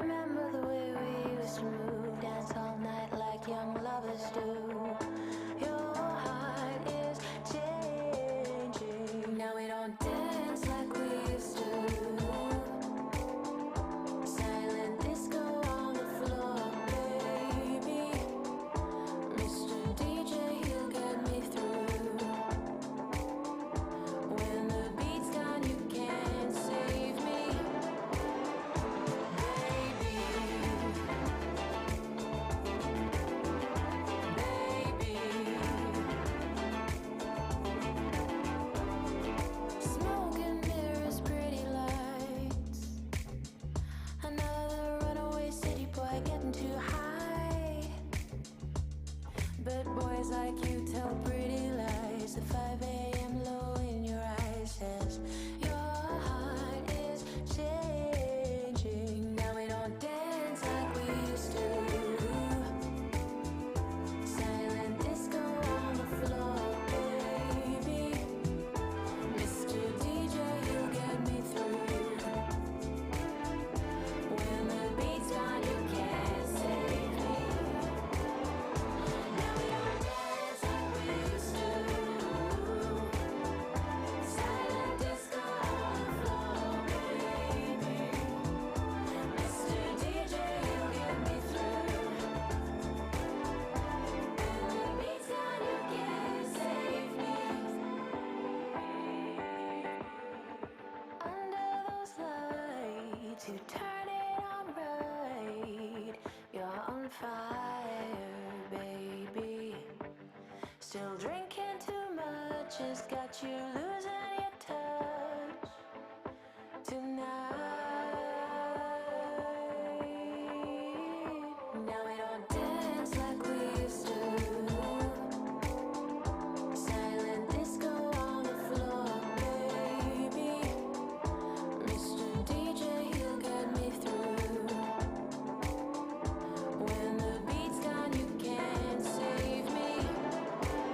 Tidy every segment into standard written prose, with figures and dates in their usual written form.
remember the way we used to move, dance all night like young lovers do. Your heart is changing. Now we don't dance like we used to. Silent disco on the floor, baby. Mr. DJ, he'll get me through. When the beat's gone, you can't save me, baby. Smoke and mirrors, pretty lights. Another runaway city boy getting too high. But boys like you tell pretty lies. The 5 a.m. low in your eyes says your heart is changing. Now we don't dance like we used to. Silent disco on the floor, baby. Mr. DJ, you'll get me through. When the beat's gone, you can't save me. Now we don't dance like we used to. Silent disco on the floor, baby. Mr. DJ, you'll get me through. When the beat's gone, you can't save me. Under those lights, you turn it on right. You're on fire, baby. Still drinking too much has got you losing your touch tonight. Now we don't dance like we used to. Silent disco on the floor, baby. Mr. DJ, he'll get me through. When the beat's gone, you can't save me, baby.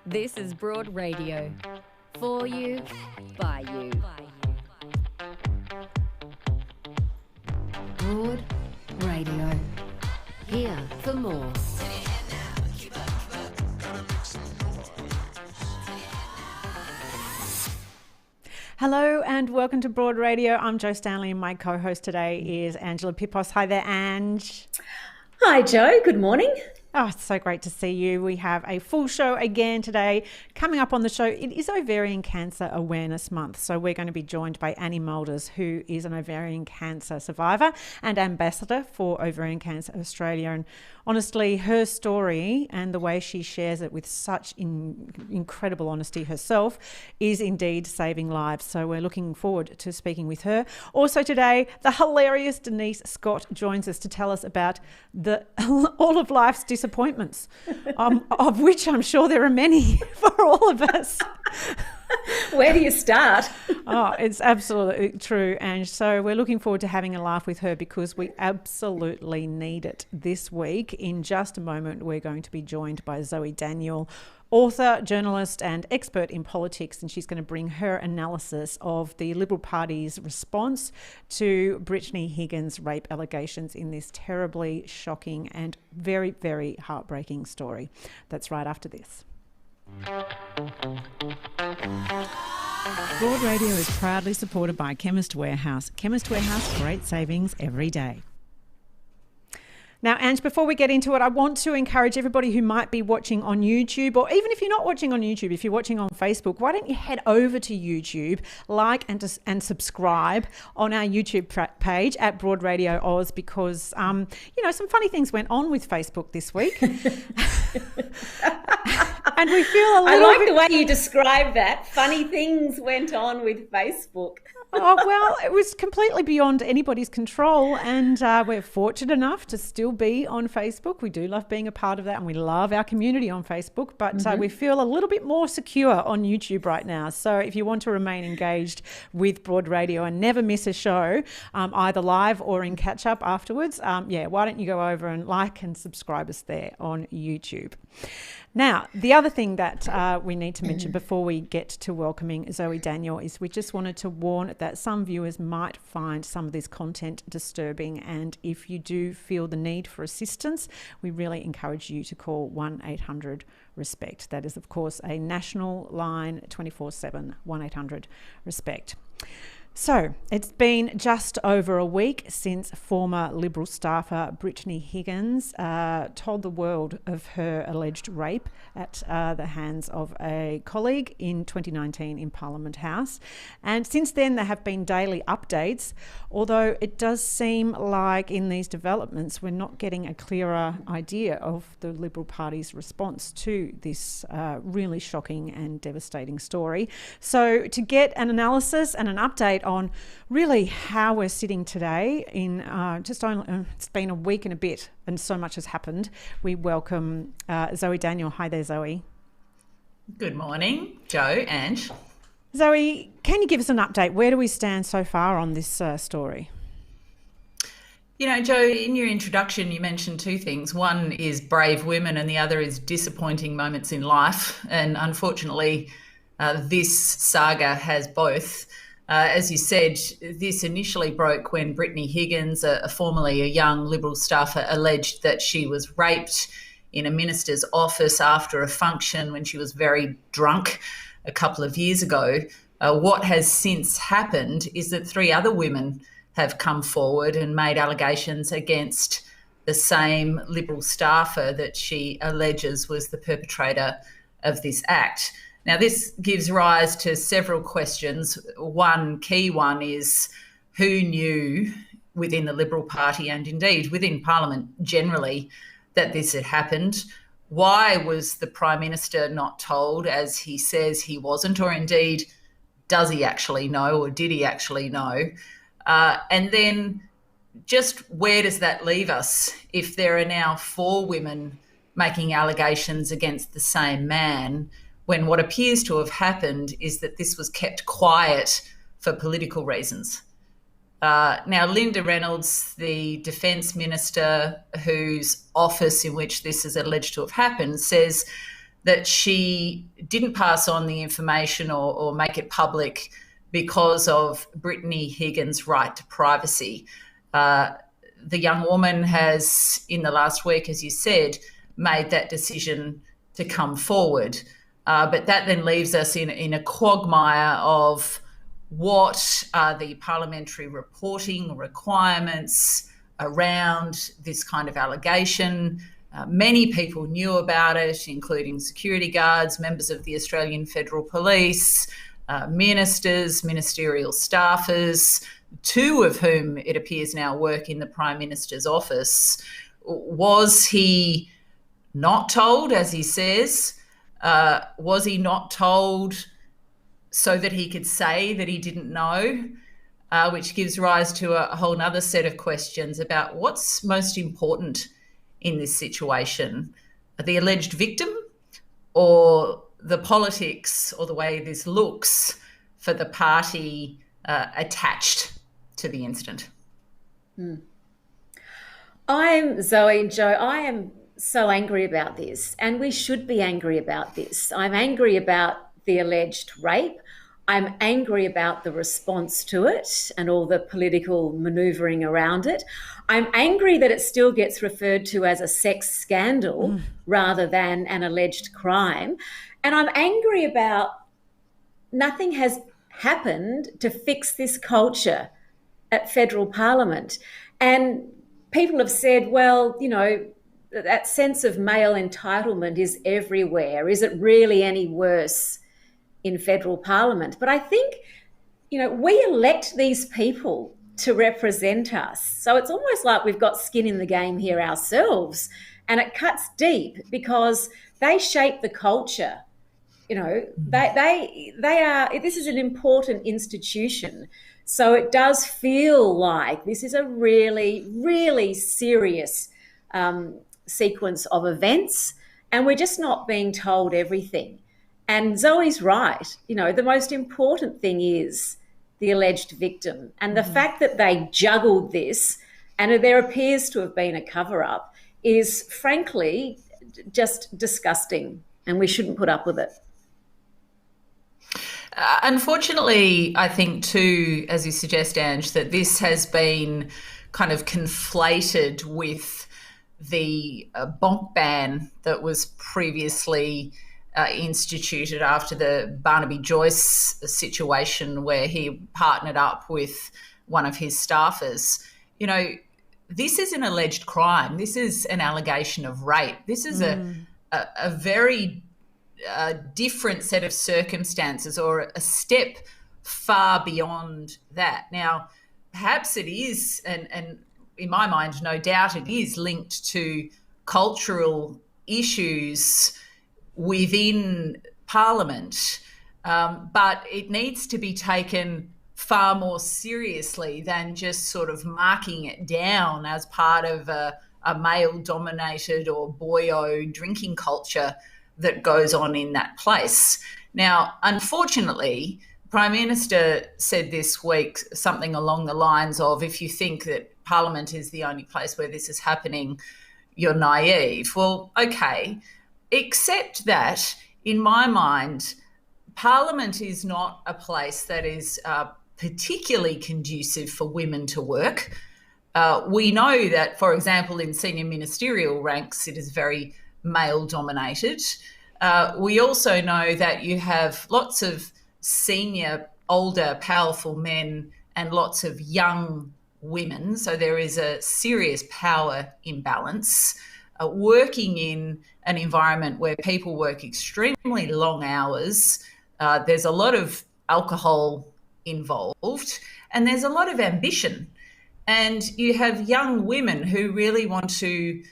This is Broad Radio. For you, by you. Broad Radio. Here for more. Hello and welcome to Broad Radio. I'm Jo Stanley and my co-host today is Angela Pipos. Hi there, Ange. Hi, Jo. Good morning. Oh, it's so great to see you. We have a full show again today. Coming up on the show, it is Ovarian Cancer Awareness Month. So we're going to be joined by Annie Mulders, who is an ovarian cancer survivor and ambassador for Ovarian Cancer Australia. And honestly, her story and the way she shares it with such incredible honesty herself is indeed saving lives. So we're looking forward to speaking with her. Also today, the hilarious Denise Scott joins us to tell us about all of life's disappointments, of which I'm sure there are many for all of us. Where do you start? Oh, it's absolutely true. And so we're looking forward to having a laugh with her because we absolutely need it this week. In just a moment, we're going to be joined by Zoe Daniel, author, journalist and expert in politics, and she's going to bring her analysis of the Liberal Party's response to Brittany Higgins' rape allegations in this terribly shocking and very, very heartbreaking story. That's right after this. Broad Radio is proudly supported by Chemist Warehouse. Chemist Warehouse, great savings every day. Now, Ange, before we get into it, I want to encourage everybody who might be watching on YouTube, or even if you're not watching on YouTube, if you're watching on Facebook, why don't you head over to YouTube, like and subscribe on our YouTube page at Broad Radio Oz, because, some funny things went on with Facebook this week. And we feel a little I like the way you describe that. Funny things went on with Facebook. Oh, well, it was completely beyond anybody's control, and we're fortunate enough to still be on Facebook. We do love being a part of that, and we love our community on Facebook, but we feel a little bit more secure on YouTube right now. So if you want to remain engaged with Broad Radio and never miss a show, either live or in catch-up afterwards, why don't you go over and like and subscribe us there on YouTube. Now, the other thing that we need to mention before we get to welcoming Zoe Daniel is we just wanted to warn that some viewers might find some of this content disturbing, and if you do feel the need for assistance, we really encourage you to call 1-800-RESPECT. That is, of course, a national line 24/7, 1-800-RESPECT. So it's been just over a week since former Liberal staffer Brittany Higgins told the world of her alleged rape at the hands of a colleague in 2019 in Parliament House. And since then, there have been daily updates, although it does seem like in these developments, we're not getting a clearer idea of the Liberal Party's response to this really shocking and devastating story. So to get an analysis and an update on really how we're sitting today in it's been a week and a bit and so much has happened, we welcome Zoe Daniel. Hi there, Zoe. Good morning, Joe, Ange. Zoe, can you give us an update? Where do we stand so far on this story? You know, Joe, in your introduction, you mentioned two things. One is brave women and the other is disappointing moments in life. And unfortunately, this saga has both. As you said, this initially broke when Brittany Higgins, formerly a young Liberal staffer, alleged that she was raped in a minister's office after a function when she was very drunk a couple of years ago. What has since happened is that three other women have come forward and made allegations against the same Liberal staffer that she alleges was the perpetrator of this act. Now, this gives rise to several questions. One key one is who knew within the Liberal Party and indeed within Parliament generally that this had happened? Why was the Prime Minister not told, as he says he wasn't, or indeed does he actually know, or did he actually know? And then just where does that leave us if there are now four women making allegations against the same man, when what appears to have happened is that this was kept quiet for political reasons? Now, Linda Reynolds, the Defence Minister, whose office in which this is alleged to have happened, says that she didn't pass on the information or make it public because of Brittany Higgins' right to privacy. The young woman has, in the last week, as you said, made that decision to come forward. But that then leaves us in a quagmire of what are the parliamentary reporting requirements around this kind of allegation. Many people knew about it, including security guards, members of the Australian Federal Police, ministers, ministerial staffers, two of whom it appears now work in the Prime Minister's office. Was he not told, as he says? Was he not told so that he could say that he didn't know? Which gives rise to a whole other set of questions about what's most important in this situation, the alleged victim or the politics or the way this looks for the party attached to the incident. I'm Zoe and Joe. I am so angry about this, and we should be angry about this. I'm angry about the alleged rape. I'm angry about the response to it and all the political manoeuvring around it. I'm angry that it still gets referred to as a sex scandal rather than an alleged crime. And I'm angry about nothing has happened to fix this culture at federal parliament. And people have said, well, you know, that sense of male entitlement is everywhere. Is it really any worse in federal parliament? But I think, you know, we elect these people to represent us. So it's almost like we've got skin in the game here ourselves, and it cuts deep because they shape the culture. You know, they are, this is an important institution So it does feel like this is a really, really serious sequence of events, and we're just not being told everything. And Zoe's right. You know, the most important thing is the alleged victim. And the fact that they juggled this and there appears to have been a cover-up is frankly just disgusting, and we shouldn't put up with it. Unfortunately, I think too, as you suggest, Ange, that this has been kind of conflated with the bonk ban that was previously instituted after the Barnaby Joyce situation, where he partnered up with one of his staffers. You know, this is an alleged crime. This is an allegation of rape. This is a very different set of circumstances, or a step far beyond that. Now, perhaps it is, and in my mind, no doubt it is linked to cultural issues within Parliament, but it needs to be taken far more seriously than just sort of marking it down as part of a male-dominated or boyo drinking culture that goes on in that place. Now, unfortunately, the Prime Minister said this week something along the lines of, if you think that Parliament is the only place where this is happening, you're naive. Well, okay, except that, in my mind, Parliament is not a place that is particularly conducive for women to work. We know that, for example, in senior ministerial ranks, it is very male-dominated. We also know that you have lots of senior, older, powerful men and lots of young women. So there is a serious power imbalance. Working in an environment where people work extremely long hours, there's a lot of alcohol involved, and there's a lot of ambition. And you have young women who really want to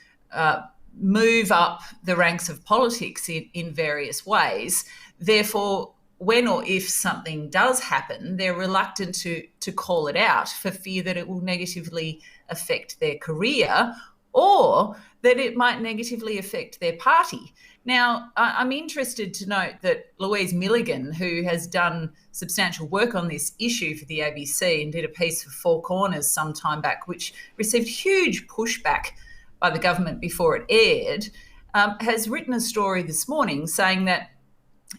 move up the ranks of politics in various ways. Therefore, when or if something does happen, they're reluctant to call it out for fear that it will negatively affect their career, or that it might negatively affect their party. Now, I'm interested to note that Louise Milligan, who has done substantial work on this issue for the ABC and did a piece for Four Corners some time back, which received huge pushback by the government before it aired, has written a story this morning saying that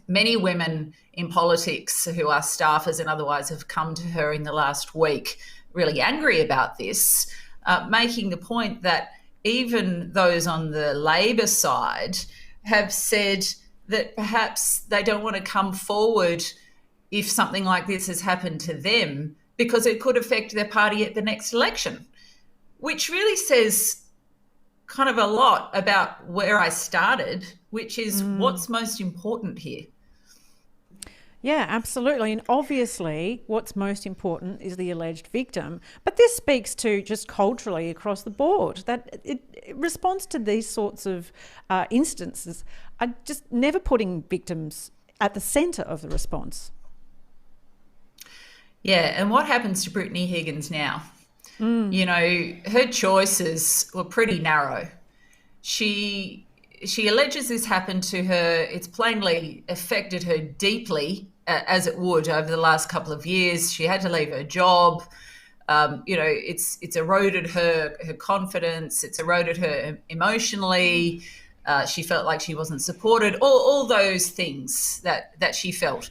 many women in politics who are staffers and otherwise have come to her in the last week really angry about this, making the point that even those on the Labor side have said that perhaps they don't want to come forward if something like this has happened to them because it could affect their party at the next election, which really says kind of a lot about where I started, which is what's most important here. Yeah, absolutely. And obviously what's most important is the alleged victim. But this speaks to just culturally across the board that it responds to these sorts of instances are just never putting victims at the centre of the response. Yeah, and what happens to Brittany Higgins now? You know, her choices were pretty narrow. She alleges this happened to her. It's plainly affected her deeply, as it would over the last couple of years. She had to leave her job. You know, it's eroded her confidence. It's eroded her emotionally. She felt like she wasn't supported. All those things that she felt.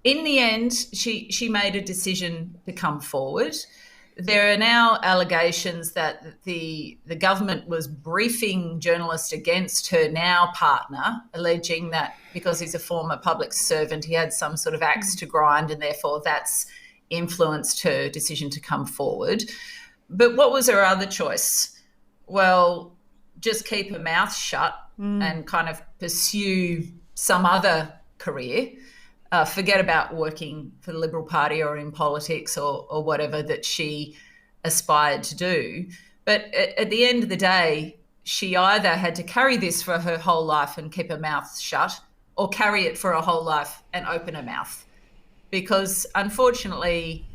In the end, she made a decision to come forward. There are now allegations that the government was briefing journalists against her now partner, alleging that because he's a former public servant, he had some sort of axe to grind, and therefore that's influenced her decision to come forward. But what was her other choice? Well, just keep her mouth shut and kind of pursue some other career. Forget about working for the Liberal Party or in politics or whatever that she aspired to do. But at the end of the day, she either had to carry this for her whole life and keep her mouth shut, or carry it for her whole life and open her mouth. Because unfortunately,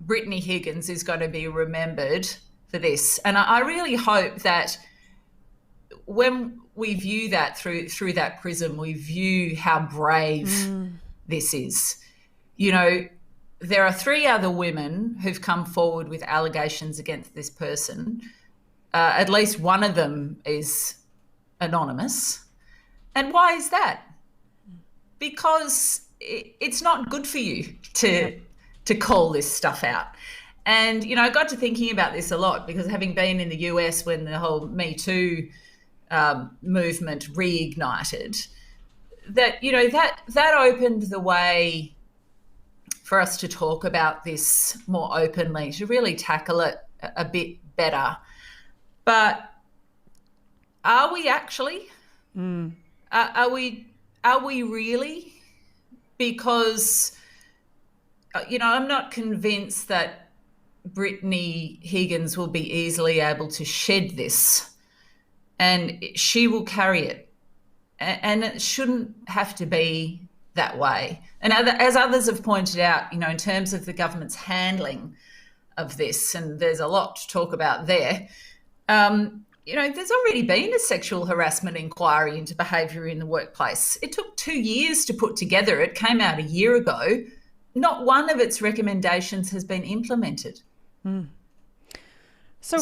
Brittany Higgins is going to be remembered for this. And I really hope that when we view that through that prism, we view how brave this is. You know, there are 3 other women who've come forward with allegations against this person. At least one of them is anonymous. And why is that? Because it's not good for you to call this stuff out. And, you know, I got to thinking about this a lot because having been in the US when the whole Me Too movement reignited, that, you know, that opened the way for us to talk about this more openly, to really tackle it a bit better. But are we actually? Are we really? Because, you know, I'm not convinced that Brittany Higgins will be easily able to shed this, and she will carry it. And it shouldn't have to be that way. And as others have pointed out, you know, in terms of the government's handling of this, and there's a lot to talk about there, you know, there's already been a sexual harassment inquiry into behaviour in the workplace. It took 2 years to put together. It came out a year ago. Not one of its recommendations has been implemented. So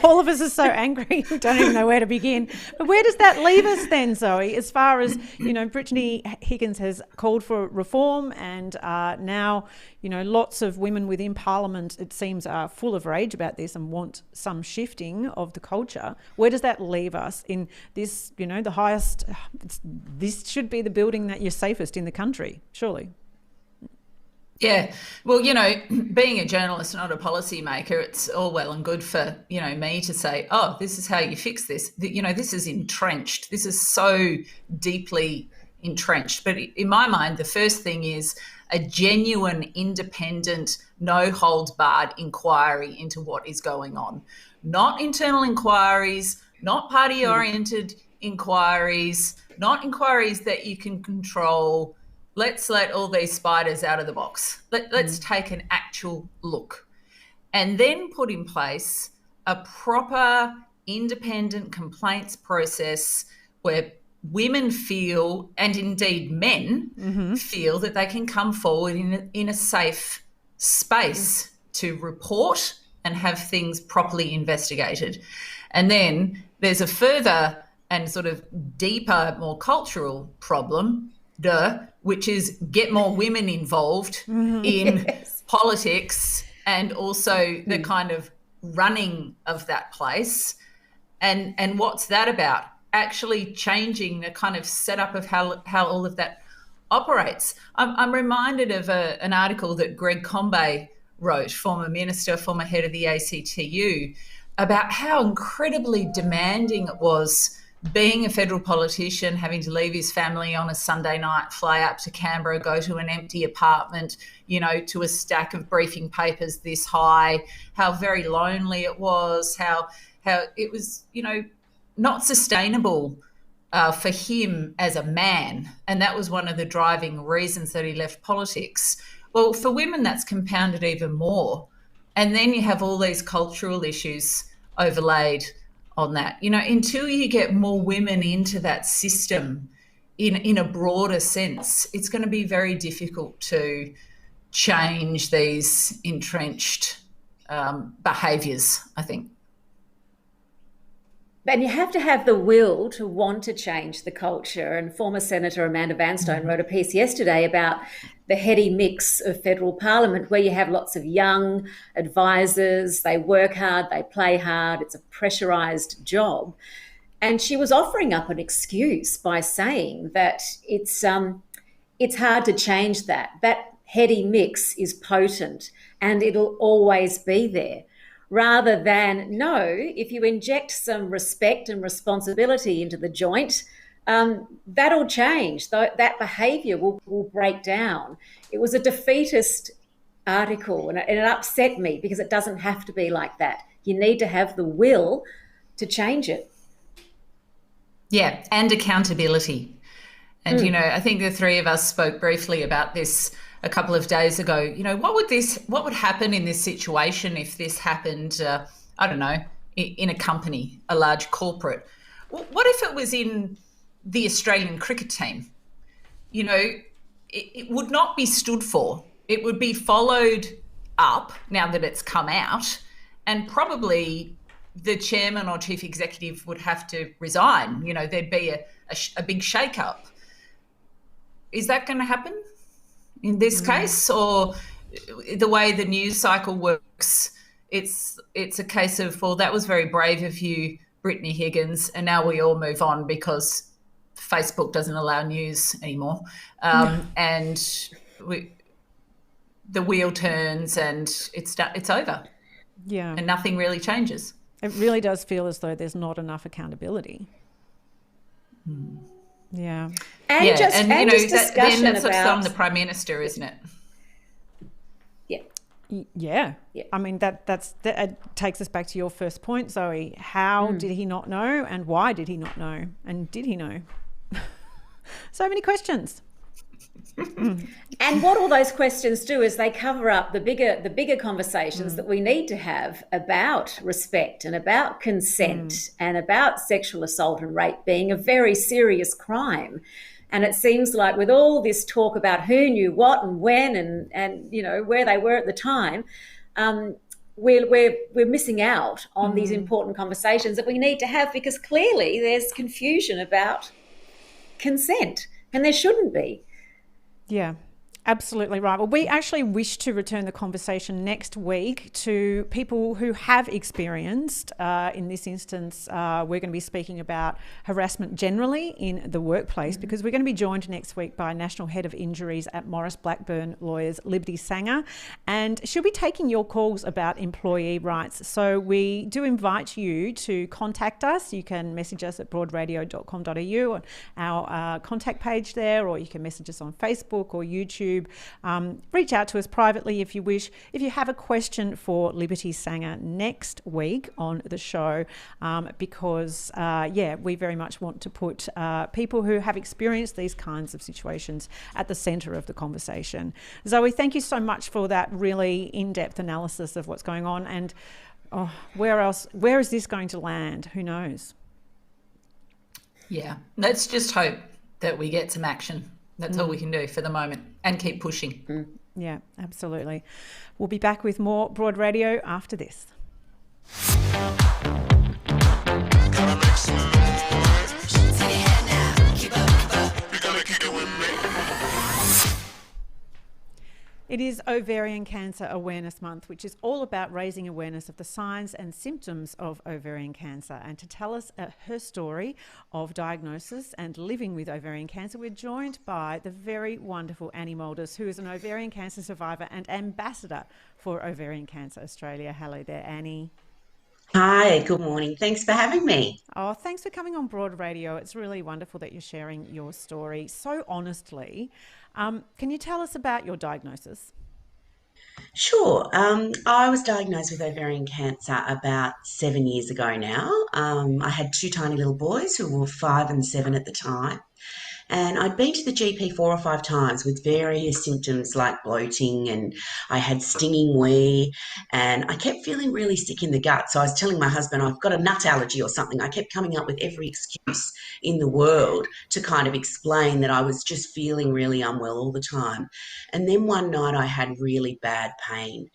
all of us are so angry, we don't even know where to begin. But where does that leave us then, Zoe, as far as, you know, Brittany Higgins has called for reform, and now, you know, lots of women within Parliament, it seems, are full of rage about this and want some shifting of the culture. Where does that leave us in this, you know, the highest, this should be the building that you're safest in the country, surely? Yeah. Well, you know, being a journalist, not a policy maker, it's all well and good for, you know, me to say, oh, this is how you fix this. You know, this is entrenched. This is so deeply entrenched. But in my mind, the first thing is a genuine, independent, no holds barred inquiry into what is going on. Not internal inquiries, not party oriented inquiries, not inquiries that you can control. Let's let all these spiders out of the box. Let's take an actual look, and then put in place a proper independent complaints process where women feel, and indeed men feel, that they can come forward in a safe space to report and have things properly investigated. And then there's a further and sort of deeper, more cultural problem, which is get more women involved in politics and also the kind of running of that place. And what's that about? Actually changing the kind of setup of how all of that operates. I'm reminded of an article that Greg Combet wrote, former minister, former head of the ACTU, about how incredibly demanding it was being a federal politician, having to leave his family on a Sunday night, fly up to Canberra, go to an empty apartment, you know, to a stack of briefing papers this high, how very lonely it was, how it was, you know, not sustainable for him as a man. And that was one of the driving reasons that he left politics. Well, for women, that's compounded even more. And then you have all these cultural issues overlaid on that. You know, until you get more women into that system in a broader sense, it's going to be very difficult to change these entrenched behaviours, I think. And you have to have the will to want to change the culture. And former Senator Amanda Vanstone wrote a piece yesterday about the heady mix of federal parliament, where you have lots of young advisors, they work hard, they play hard, it's a pressurised job. And she was offering up an excuse by saying that it's hard to change that. That heady mix is potent and it'll always be there. Rather than, no, if you inject some respect and responsibility into the joint, that'll change. That behaviour will break down. It was a defeatist article, and it upset me because it doesn't have to be like that. You need to have the will to change it. Yeah, and accountability. And, I think the three of us spoke briefly about this a couple of days ago. What would happen in this situation if this happened, I don't know, in a company, a large corporate? What if it was in the Australian cricket team? It would not be stood for. It would be followed up now that it's come out, and probably the chairman or chief executive would have to resign. There'd be a big shake-up. Is that going to happen in this case? Or the way the news cycle works, it's a case of, well, that was very brave of you, Brittany Higgins, and now we all move on because Facebook doesn't allow news anymore. And the wheel turns and it's over. Yeah. And nothing really changes. It really does feel as though there's not enough accountability. Yeah. And discussion then that's what's about on the Prime Minister, isn't it? Yeah. I mean, that takes us back to your first point, Zoe. How did he not know, and why did he not know? And did he know? So many questions. And what all those questions do is they cover up the bigger conversations that we need to have about respect and about consent and about sexual assault and rape being a very serious crime. And it seems like with all this talk about who knew what and when and where they were at the time, we're missing out on these important conversations that we need to have, because clearly there's confusion about consent, and there shouldn't be. Yeah, absolutely right. Well, we actually wish to return the conversation next week to people who have experienced, in this instance, we're going to be speaking about harassment generally in the workplace, because we're going to be joined next week by National Head of Injuries at Morris Blackburn Lawyers, Liberty Sanger, and she'll be taking your calls about employee rights. So we do invite you to contact us. You can message us at broadradio.com.au on our contact page there, or you can message us on Facebook or YouTube. Reach out to us privately if you wish. If you have a question for Liberty Sanger next week on the show, because we very much want to put people who have experienced these kinds of situations at the centre of the conversation. Zoe, thank you so much for that really in-depth analysis of what's going on, and where is this going to land? Who knows? Yeah, let's just hope that we get some action. That's all we can do for the moment, and keep pushing. Yeah, absolutely. We'll be back with more Broad Radio after this. It is Ovarian Cancer Awareness Month, which is all about raising awareness of the signs and symptoms of ovarian cancer. And to tell us her story of diagnosis and living with ovarian cancer, we're joined by the very wonderful Annie Mulders, who is an ovarian cancer survivor and ambassador for Ovarian Cancer Australia. Hello there, Annie. Hi, good morning. Thanks for having me. Oh, thanks for coming on Broad Radio. It's really wonderful that you're sharing your story so honestly. Can you tell us about your diagnosis? Sure. I was diagnosed with ovarian cancer about 7 years ago now. I had two tiny little boys who were 5 and 7 at the time. And I'd been to the GP 4 or 5 times with various symptoms like bloating, and I had stinging wee, and I kept feeling really sick in the gut. So I was telling my husband, I've got a nut allergy or something. I kept coming up with every excuse in the world to kind of explain that I was just feeling really unwell all the time. And then one night I had really bad pain.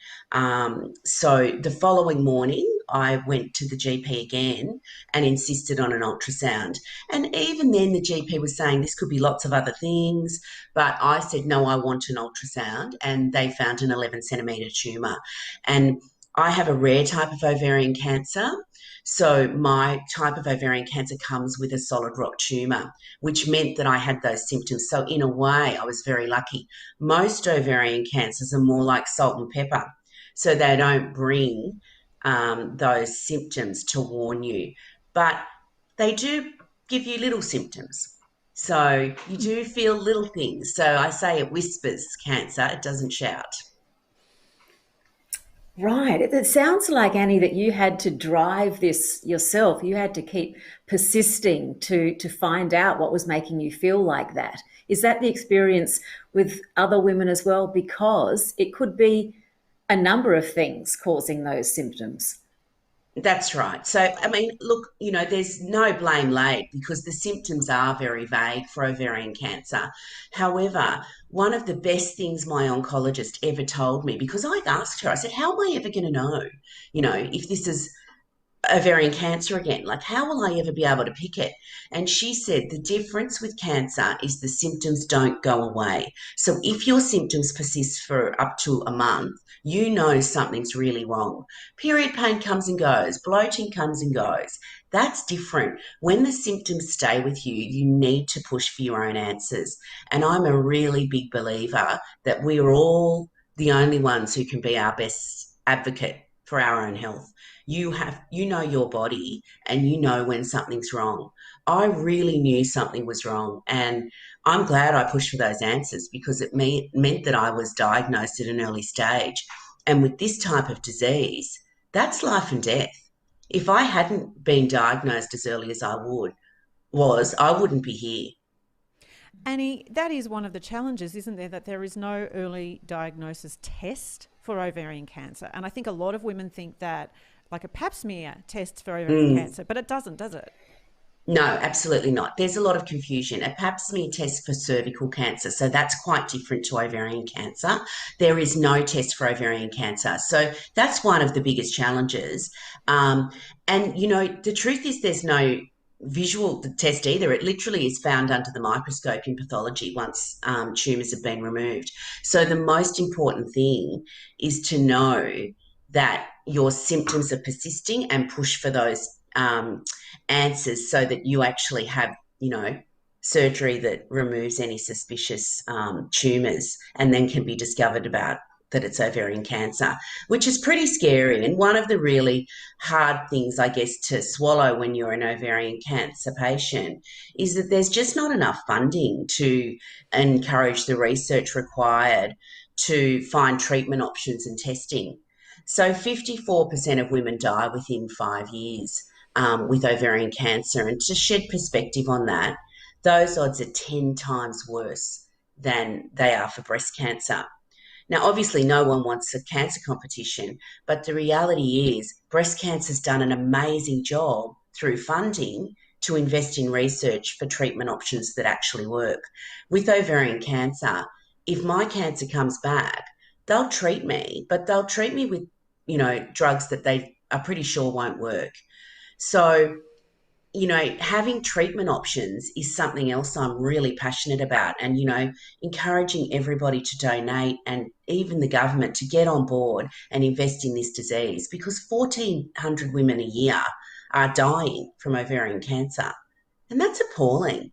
So the following morning I went to the GP again and insisted on an ultrasound. And even then the GP was saying this could be lots of other things, but I said, no, I want an ultrasound, and they found an 11 centimetre tumour. And I have a rare type of ovarian cancer. So my type of ovarian cancer comes with a solid rock tumour, which meant that I had those symptoms. So in a way, I was very lucky. Most ovarian cancers are more like salt and pepper. So they don't bring those symptoms to warn you, but they do give you little symptoms. So you do feel little things. So I say it whispers cancer, it doesn't shout. Right. It sounds like, Annie, that you had to drive this yourself. You had to keep persisting to find out what was making you feel like that. Is that the experience with other women as well? Because it could be a number of things causing those symptoms. That's right. So, I mean, look, there's no blame laid because the symptoms are very vague for ovarian cancer. However, one of the best things my oncologist ever told me, because I asked her, I said, how am I ever going to know, if this is ovarian cancer again? Like, how will I ever be able to pick it? And she said the difference with cancer is the symptoms don't go away. So if your symptoms persist for up to a month, you know something's really wrong. Period pain comes and goes, bloating comes and goes. That's different. When the symptoms stay with you, you need to push for your own answers. And I'm a really big believer that we are all the only ones who can be our best advocate for our own health. You know your body and you know when something's wrong. I really knew something was wrong, and I'm glad I pushed for those answers because it meant that I was diagnosed at an early stage. And with this type of disease, that's life and death. If I hadn't been diagnosed as early as I wouldn't be here. Annie, that is one of the challenges, isn't there, that there is no early diagnosis test for ovarian cancer. And I think a lot of women think that like a pap smear tests for ovarian cancer, but it doesn't, does it? No, absolutely not. There's a lot of confusion. A pap smear test for cervical cancer, so that's quite different to ovarian cancer. There is no test for ovarian cancer. So that's one of the biggest challenges. And, the truth is there's no visual test either. It literally is found under the microscope in pathology once tumours have been removed. So the most important thing is to know that your symptoms are persisting and push for those answers so that you actually have, surgery that removes any suspicious tumours and then can be discovered about that it's ovarian cancer, which is pretty scary. And one of the really hard things, I guess, to swallow when you're an ovarian cancer patient is that there's just not enough funding to encourage the research required to find treatment options and testing. So 54% of women die within 5 years with ovarian cancer. And to shed perspective on that, those odds are 10 times worse than they are for breast cancer. Now, obviously, no one wants a cancer competition, but the reality is breast cancer's done an amazing job through funding to invest in research for treatment options that actually work. With ovarian cancer, if my cancer comes back, they'll treat me, but they'll treat me with, drugs that they are pretty sure won't work. So, having treatment options is something else I'm really passionate about, and, encouraging everybody to donate and even the government to get on board and invest in this disease, because 1,400 women a year are dying from ovarian cancer. And that's appalling.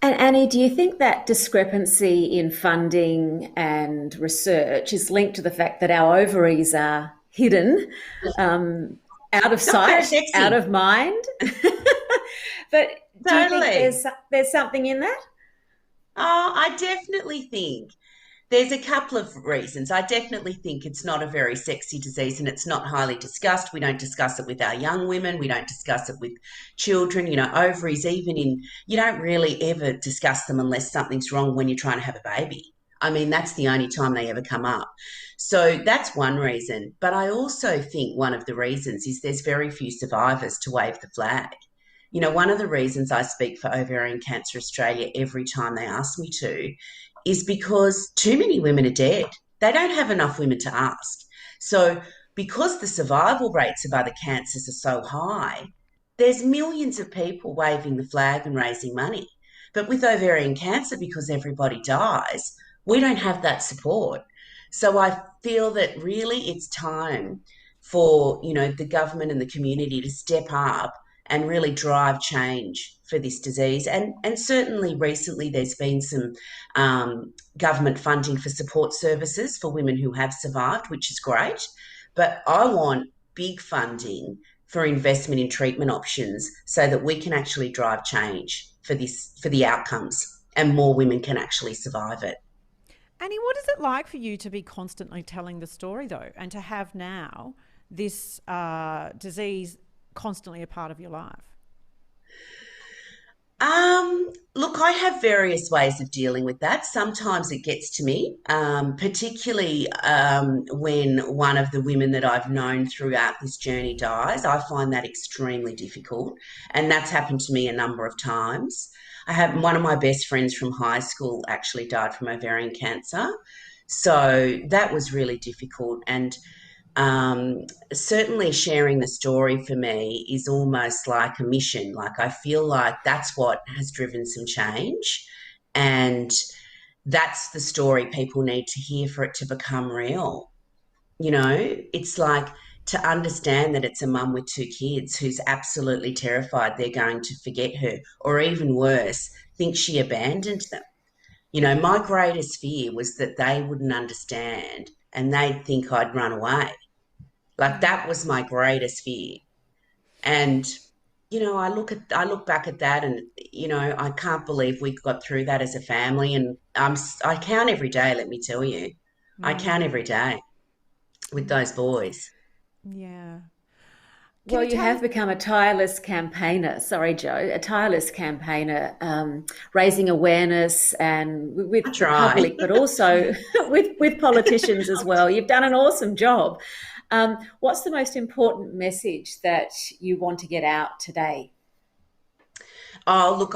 And Annie, do you think that discrepancy in funding and research is linked to the fact that our ovaries are hidden, out of sight, out of mind? But do you think there's something in that? Oh, I definitely think there's a couple of reasons. I definitely think it's not a very sexy disease and it's not highly discussed. We don't discuss it with our young women. We don't discuss it with children. Ovaries, you don't really ever discuss them unless something's wrong when you're trying to have a baby. I mean, that's the only time they ever come up. So that's one reason. But I also think one of the reasons is there's very few survivors to wave the flag. One of the reasons I speak for Ovarian Cancer Australia every time they ask me to is because too many women are dead. They don't have enough women to ask. So because the survival rates of other cancers are so high, there's millions of people waving the flag and raising money. But with ovarian cancer, because everybody dies, we don't have that support. So I feel that really it's time for, the government and the community to step up and really drive change for this disease. And certainly recently there's been some government funding for support services for women who have survived, which is great. But I want big funding for investment in treatment options so that we can actually drive change for the outcomes and more women can actually survive it. Annie, what is it like for you to be constantly telling the story, though, and to have now this disease constantly a part of your life? Look, I have various ways of dealing with that. Sometimes it gets to me, particularly when one of the women that I've known throughout this journey dies. I find that extremely difficult, and that's happened to me a number of times. I have one of my best friends from high school actually died from ovarian cancer, so that was really difficult. And certainly sharing the story for me is almost like a mission. Like I feel like that's what has driven some change, and that's the story people need to hear for it to become real. It's like to understand that it's a mum with two kids who's absolutely terrified they're going to forget her, or even worse, think she abandoned them. My greatest fear was that they wouldn't understand and they'd think I'd run away. Like that was my greatest fear. And I look back at that, and I can't believe we got through that as a family. And I count every day, let me tell you. I count every day with those boys. Yeah. Well, you have become a tireless campaigner. Sorry, Joe, a tireless campaigner, raising awareness and with the public, but also with politicians as well. You've done an awesome job. What's the most important message that you want to get out today? Oh, look,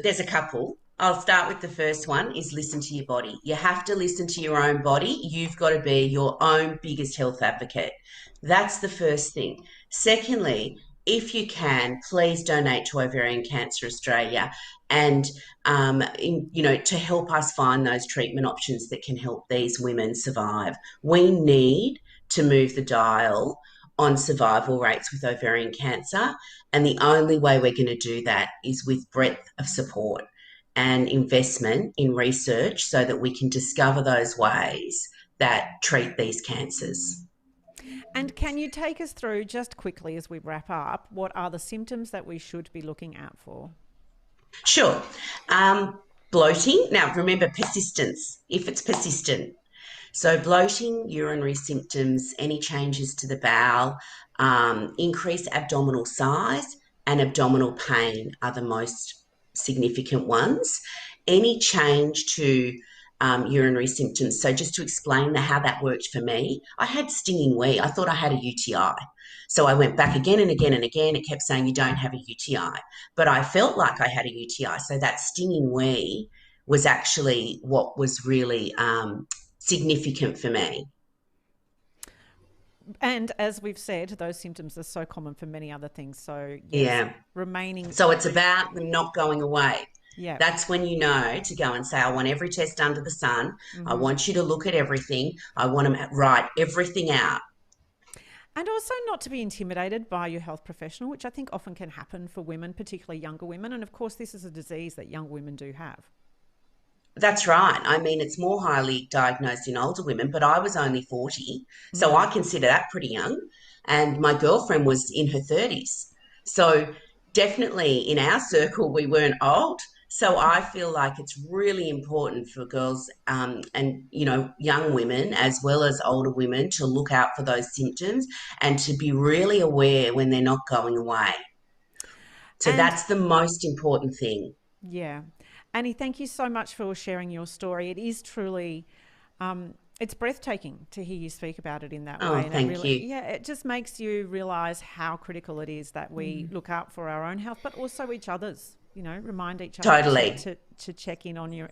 there's a couple. I'll start with the first one is listen to your body. You have to listen to your own body. You've got to be your own biggest health advocate. That's the first thing. Secondly, if you can, please donate to Ovarian Cancer Australia and, to help us find those treatment options that can help these women survive. We need to move the dial on survival rates with ovarian cancer. And the only way we're going to do that is with breadth of support and investment in research so that we can discover those ways that treat these cancers. And can you take us through, just quickly as we wrap up, what are the symptoms that we should be looking out for? Sure. Bloating. Now, remember persistence, if it's persistent. So bloating, urinary symptoms, any changes to the bowel, increased abdominal size and abdominal pain are the most significant ones. Any change to urinary symptoms. So just to explain how that worked for me, I had stinging wee. I thought I had a UTI. So I went back again and again and again. It kept saying you don't have a UTI. But I felt like I had a UTI. So that stinging wee was actually what was really significant for me. And as we've said, those symptoms are so common for many other things. So yes, remaining. So it's about them not going away. Yeah. That's when you know to go and say, I want every test under the sun. Mm-hmm. I want you to look at everything. I want to write everything out. And also not to be intimidated by your health professional, which I think often can happen for women, particularly younger women. And of course, this is a disease that young women do have. That's right. I mean, it's more highly diagnosed in older women, but I was only 40. So I consider that pretty young. And my girlfriend was in her 30s. So definitely in our circle, we weren't old. So I feel like it's really important for girls and, young women as well as older women to look out for those symptoms and to be really aware when they're not going away. So that's the most important thing. Yeah. Annie, thank you so much for sharing your story. It is truly, it's breathtaking to hear you speak about it in that way. And thank you. Yeah, it just makes you realise how critical it is that we look out for our own health, but also each other's. Remind each other to check in on your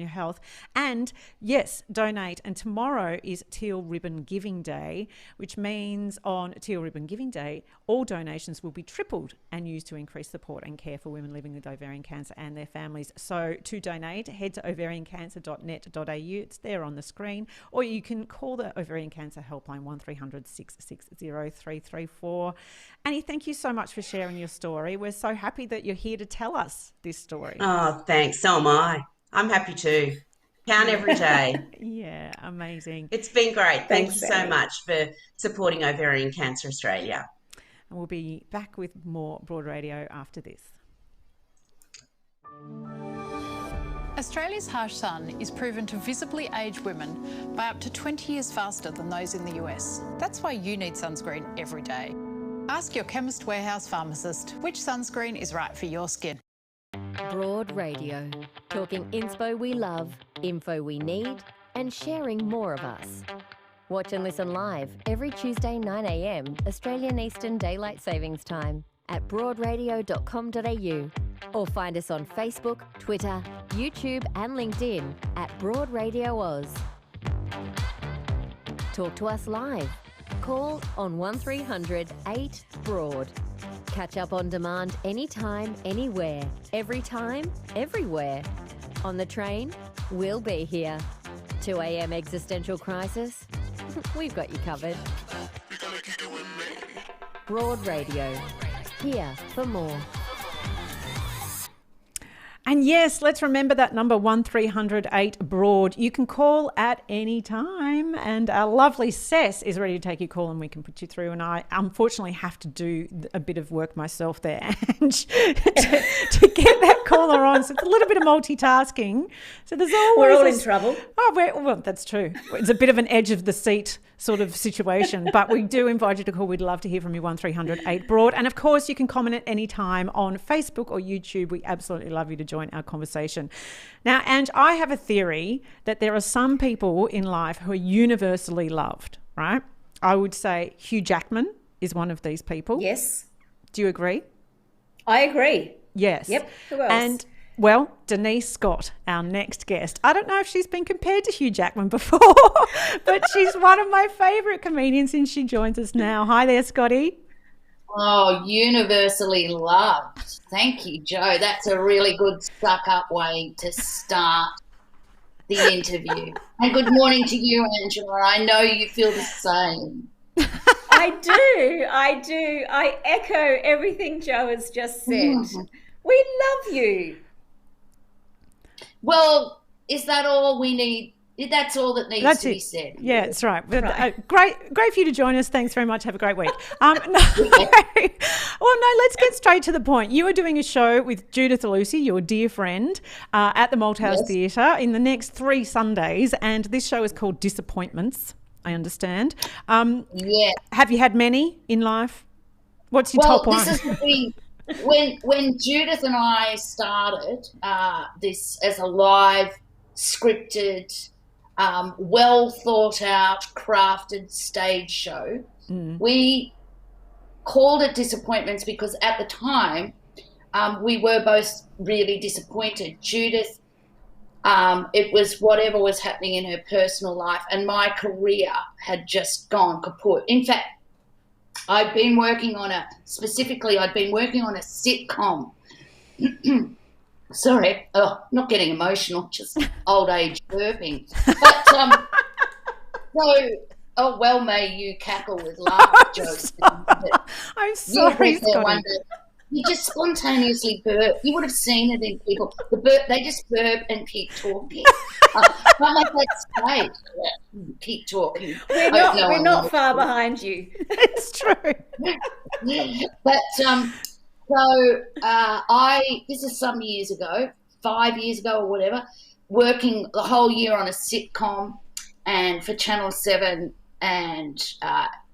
health. And yes, donate. And tomorrow is Teal Ribbon Giving Day, which means on Teal Ribbon Giving Day, all donations will be tripled and used to increase support and care for women living with ovarian cancer and their families. So to donate, head to ovariancancer.net.au. It's there on the screen. Or you can call the Ovarian Cancer Helpline 1300 660 334. Annie, thank you so much for sharing your story. We're so happy that you're here to tell us this story. Oh, thanks. So am I. I'm happy too. Count every day. Yeah, amazing. It's been great. Thank you so Annie. much for supporting Ovarian Cancer Australia. And we'll be back with more Broad Radio after this. Australia's harsh sun is proven to visibly age women by up to 20 years faster than those in the US. That's why you need sunscreen every day. Ask your Chemist Warehouse pharmacist which sunscreen is right for your skin. Broad Radio. Talking inspo we love, info we need, and sharing more of us. Watch and listen live every Tuesday 9 a.m. Australian Eastern Daylight Savings Time at broadradio.com.au or find us on Facebook, Twitter, YouTube and LinkedIn at Broad Radio Oz. Talk to us live. Call on 1300 8 Broad. Catch up on demand anytime, anywhere, every time, everywhere. On the train, we'll be here. 2 a.m. existential crisis? We've got you covered. Broad Radio. Here for more. And yes, let's remember that number 1300 8 Broad. You can call at any time, and our lovely Cess is ready to take your call and we can put you through. And I unfortunately have to do a bit of work myself there and to get that caller on. So it's a little bit of multitasking. So there's always We're all in trouble. Oh, well, that's true. It's a bit of an edge of the seat sort of situation, but we do invite you to call. We'd love to hear from you, 1300 8 Broad. And of course, you can comment at any time on Facebook or YouTube. We absolutely love you to join our conversation. Now, Ange, I have a theory that there are some people in life who are universally loved, right? I would say Hugh Jackman is one of these people. Yes. Do you agree? I agree. Yes. Yep. Who else? And well, Denise Scott, our next guest. I don't know if she's been compared to Hugh Jackman before, but she's one of my favourite comedians and she joins us now. Hi there, Scotty. Oh, universally loved. Thank you, Joe. That's a really good stuck-up way to start the interview. And good morning to you, Angela. I know you feel the same. I do. I echo everything Joe has just said. We love you. Well, is that all we need? That's all that needs to be said. Yeah, that's right. Great for you to join us. Thanks very much. Have a great week. Well, no, let's get straight to the point. You are doing a show with Judith Lucy, your dear friend, at the Malthouse Theatre in the next 3 Sundays, and this show is called Disappointments, I understand. Yeah. Have you had many in life? What's your top one? This is the thing. When Judith and I started this as a live, scripted, well thought out, crafted stage show, we called it Disappointments because at the time we were both really disappointed. Judith, it was whatever was happening in her personal life, and my career had just gone kaput. In fact, I'd been working on a sitcom. Sorry, not getting emotional, just old age burping. But well may you cackle with laughter jokes. I'm sorry, Scotty. You just spontaneously burp. You would have seen it in people. They just burp and keep talking. Not like that stage. Keep talking. We're not far behind you. It's true. But this is some years ago, 5 years ago or whatever, working the whole year on a sitcom and for Channel 7, and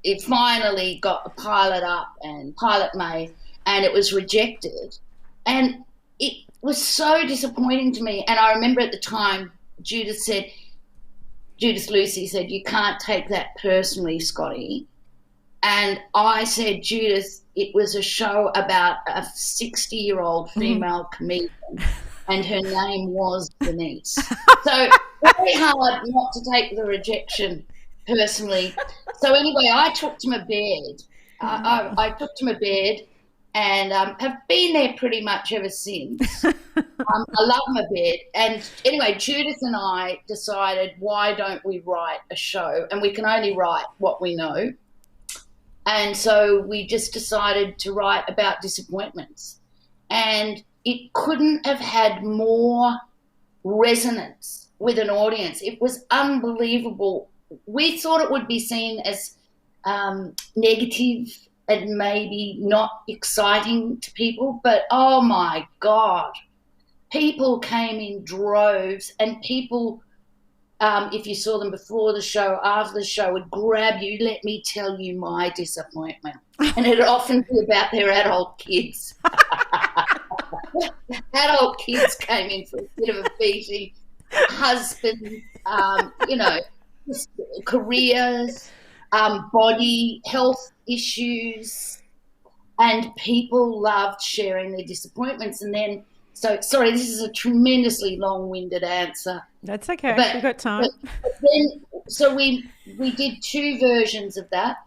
it finally got the pilot up and pilot made, and it was rejected. And it was so disappointing to me. And I remember at the time Judith Lucy said, "You can't take that personally, Scotty." And I said, "Judith, it was a show about a 60-year-old female comedian, and her name was Denise." So very hard not to take the rejection personally. So anyway, I took to my bed. I took to my bed and have been there pretty much ever since. I love my bed. And anyway, Judith and I decided, why don't we write a show? And we can only write what we know. And so we just decided to write about disappointments. And it couldn't have had more resonance with an audience. It was unbelievable. We thought it would be seen as negative and maybe not exciting to people, but oh my God, people came in droves, and people, if you saw them before the show, after the show, would grab you, let me tell you my disappointment. And it'd often be about their adult kids. Adult kids came in for a bit of a beating, husbands, careers, body health issues, and people loved sharing their disappointments. And then, sorry, this is a tremendously long-winded answer. That's okay. We've got time. So we did 2 versions of that,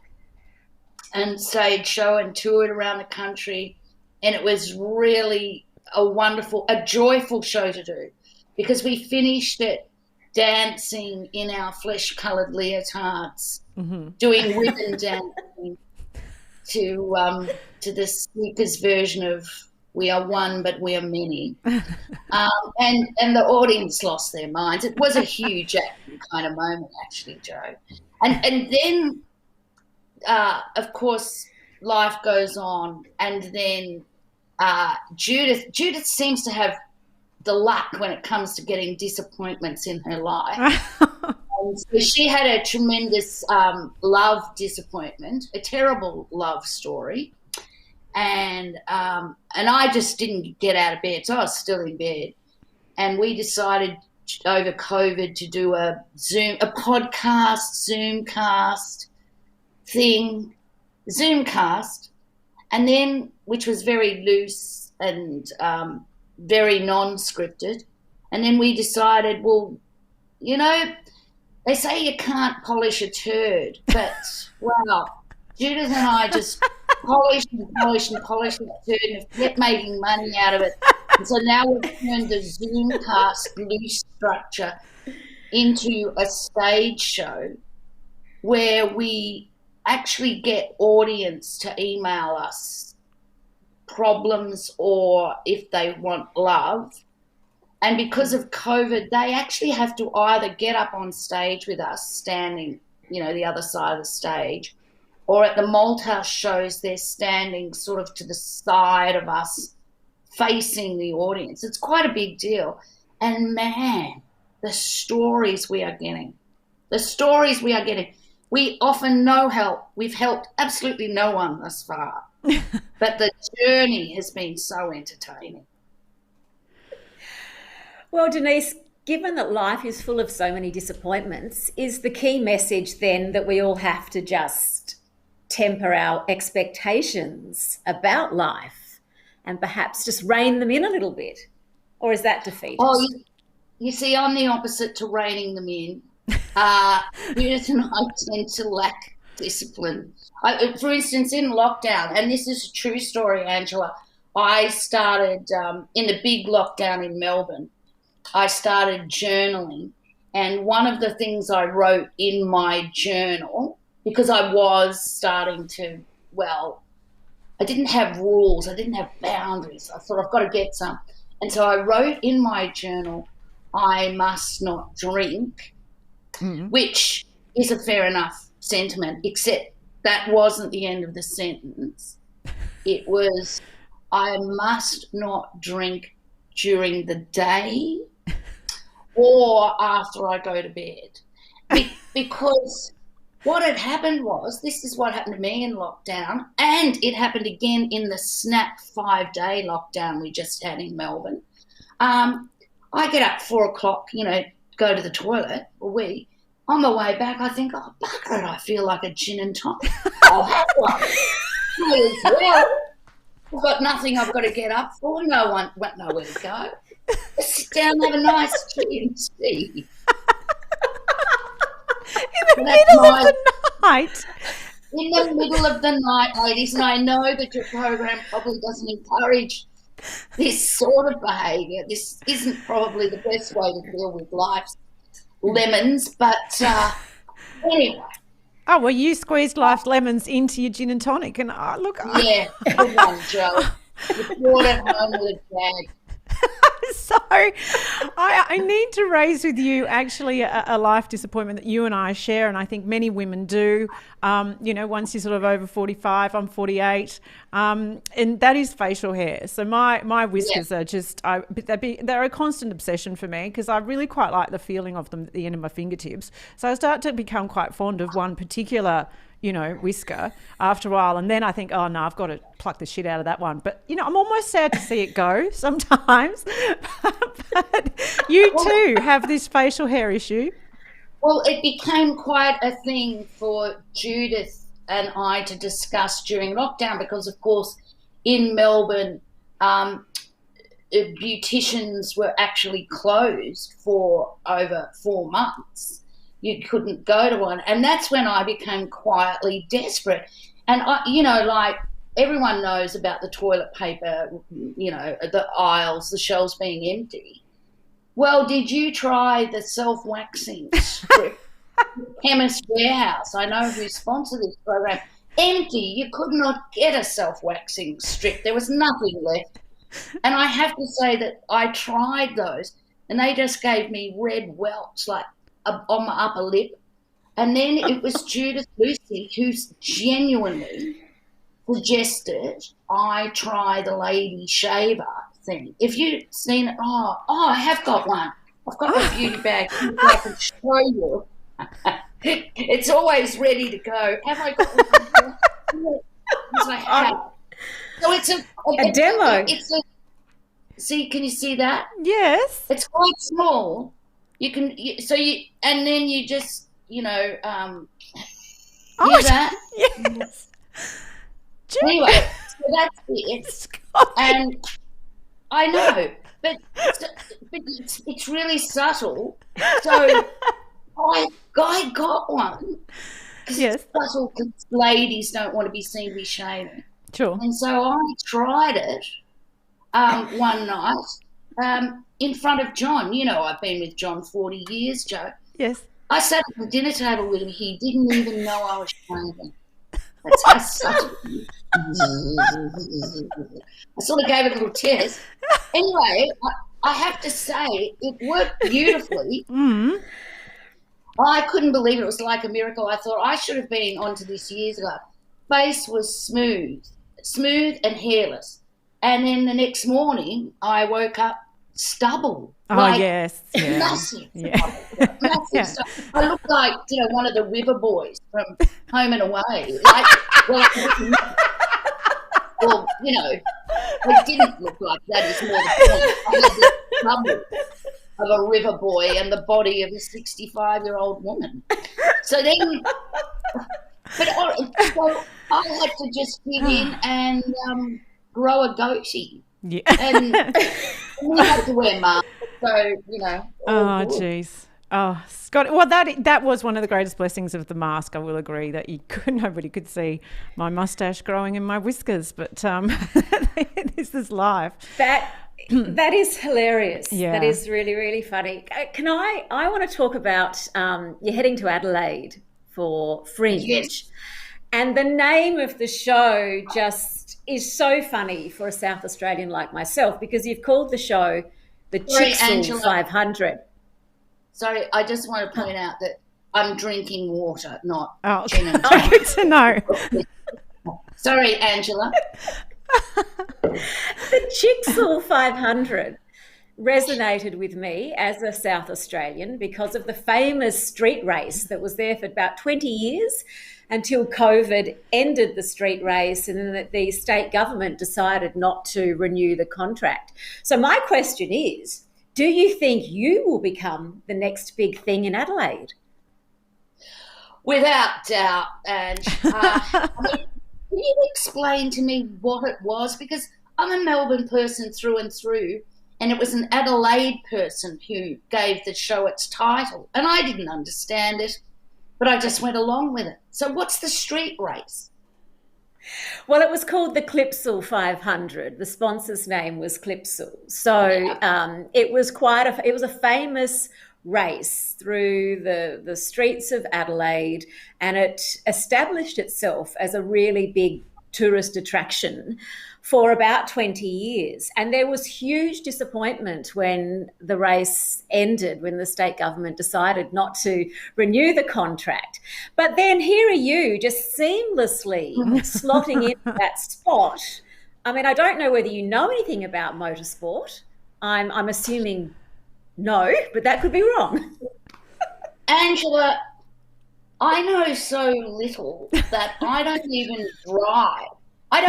and stage show and toured around the country, and it was really a joyful show to do, because we finished it dancing in our flesh-coloured leotards, doing ribbon dancing to the speaker's version of "We Are One, but we are many," and the audience lost their minds. It was a huge acting kind of moment, actually, Joe. And then, of course, life goes on, and then Judith seems to have the luck when it comes to getting disappointments in her life. And so she had a tremendous love disappointment, a terrible love story, and I just didn't get out of bed, so I was still in bed, and we decided over COVID to do a Zoomcast thing, and then, which was very loose and very non-scripted. And then we decided, well, they say you can't polish a turd, but, well, Judith and I just polished that turd and kept making money out of it. And so now we've turned the Zoomcast loose structure into a stage show where we actually get audience to email us problems or if they want love. And because of COVID, they actually have to either get up on stage with us, standing, the other side of the stage, or at the Malthouse shows, they're standing sort of to the side of us, facing the audience. It's quite a big deal. And, man, the stories we are getting. We offer no help. We've helped absolutely no one thus far. But the journey has been so entertaining. Well, Denise, given that life is full of so many disappointments, is the key message then that we all have to just temper our expectations about life and perhaps just rein them in a little bit? Or is that defeat? Oh, you see, I'm the opposite to reining them in. Judith and I tend to lack discipline. For instance, in lockdown, and this is a true story, Angela, I started in the big lockdown in Melbourne, I started journaling, and one of the things I wrote in my journal, because I was starting to, I didn't have rules, I didn't have boundaries. I thought I've got to get some. And so I wrote in my journal, I must not drink, which is a fair enough sentiment, except that wasn't the end of the sentence. It was, I must not drink during the day or after I go to bed. Because what had happened was, this is what happened to me in lockdown, and it happened again in the snap 5-day lockdown we just had in Melbourne. I get up 4 o'clock, go to the toilet, on my way back, I think, oh, bugger it, I feel like a gin and tonic. I'll have one. I've got nothing I've got to get up for. No one, nowhere to go. Just sit down and have a nice tea and tea. In the middle of the night. In the middle of the night, ladies, and I know that your program probably doesn't encourage this sort of behaviour. This isn't probably the best way to deal with life's lemons, but anyway. Oh, well, you squeezed life lemons into your gin and tonic, and look. Yeah, good one, Joe. You brought it home with a gag. So I need to raise with you actually a life disappointment that you and I share, and I think many women do. Once you're sort of over 45, I'm 48, and that is facial hair. So my whiskers are just, they're a constant obsession for me because I really quite like the feeling of them at the end of my fingertips. So I start to become quite fond of one particular whisker after a while, and then I think, oh no, I've got to pluck the shit out of that one. But I'm almost sad to see it go sometimes. But you too have this facial hair issue. Well, it became quite a thing for Judith and I to discuss during lockdown because, of course, in Melbourne, beauticians were actually closed for over 4 months. You couldn't go to one. And that's when I became quietly desperate. And, like everyone knows about the toilet paper, the aisles, the shelves being empty. Well, did you try the self-waxing strip? Chemist Warehouse, I know who sponsored this program. Empty. You could not get a self-waxing strip. There was nothing left. And I have to say that I tried those and they just gave me red welts like on my upper lip. And then it was Judith Lucy who genuinely suggested I try the lady shaver thing. If you've seen it, I have got one. I've got my beauty bag. I can show you. It's always ready to go. Have I got one? Yes, I have. So it's a demo. See, can you see that? Yes. It's quite small. You can, and then you just, hear that? Yes. Anyway, so that's it. And I know, but it's really subtle. So I got one. Yes. It's subtle because ladies don't want to be seen to be shaving. Sure. And so I tried it one night in front of John. I've been with John 40 years, Joe. Yes. I sat at the dinner table with him. He didn't even know I was shaving. That's how subtle. I sort of gave it a little test. Anyway, I have to say it worked beautifully. Mm. I couldn't believe it. It was like a miracle. I thought I should have been onto this years ago. Face was smooth and hairless. And then the next morning I woke up stubble. Yes. Yeah. Massive. Yeah. Massive stubble. I looked like, one of the river boys from Home and Away. It didn't look like that is more the point. I had the stubble of a river boy and the body of a 65-year-old woman. So then, so I had to just give in and grow a goatee. Yeah. And we had to wear masks. So, Oh, jeez. Oh, Scott. Well, that was one of the greatest blessings of the mask. I will agree that nobody could see my mustache growing and my whiskers, but this is life. That is hilarious. Yeah. That is really, really funny. I want to talk about you're heading to Adelaide for Fringe. Yes. And the name of the show just is so funny for a South Australian like myself because you've called the show the Chixel 500. Sorry, I just want to point out that I'm drinking water, not Okay. gin and tonic. Good to know. Sorry, Angela. The Chixel 500 resonated with me as a South Australian because of the famous street race that was there for about 20 years until COVID ended the street race and then the state government decided not to renew the contract. So my question is, do you think you will become the next big thing in Adelaide? Without doubt. And can you explain to me what it was? Because I'm a Melbourne person through and through, and it was an Adelaide person who gave the show its title, and I didn't understand it, but I just went along with it. So what's the street race? Well, it was called the Clipsal 500. The sponsor's name was Clipsal. So it was a famous race through the streets of Adelaide, and it established itself as a really big tourist attraction for about 20 years. And there was huge disappointment when the race ended, when the state government decided not to renew the contract. But then here are you just seamlessly slotting into that spot. I mean, I don't know whether you know anything about motorsport. I'm assuming no, but that could be wrong. Angela, I know so little that I don't even drive. I've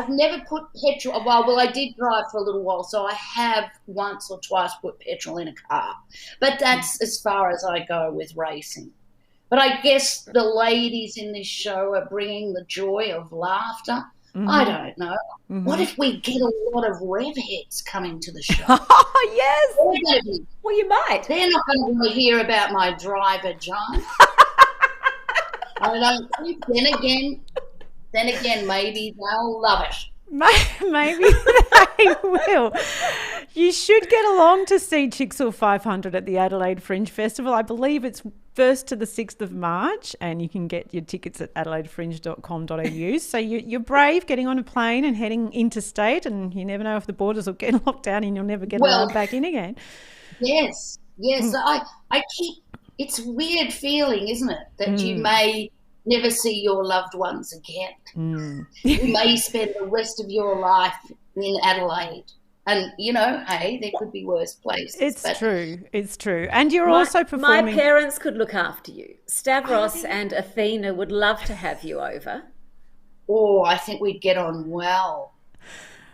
never put petrol. Well, I did drive for a little while, so I have once or twice put petrol in a car. But that's as far as I go with racing. But I guess the ladies in this show are bringing the joy of laughter. Mm-hmm. I don't know. Mm-hmm. What if we get a lot of rev heads coming to the show? Oh, yes. Well, you might. They're not going to hear about my driver, John. I don't think. Then again, maybe they'll love it. Maybe they will. You should get along to see Chicksel 500 at the Adelaide Fringe Festival. I believe it's 1st to the 6th of March, and you can get your tickets at adelaidefringe.com.au. So you're brave getting on a plane and heading interstate, and you never know if the borders will get locked down and you'll never get allowed back in again. Yes. I keep. It's a weird feeling, isn't it, that you may never see your loved ones again. You may spend the rest of your life in Adelaide. And, hey, there could be worse places. It's true. And you're also performing. My parents could look after you. Stavros and Athena would love to have you over. Oh, I think we'd get on well.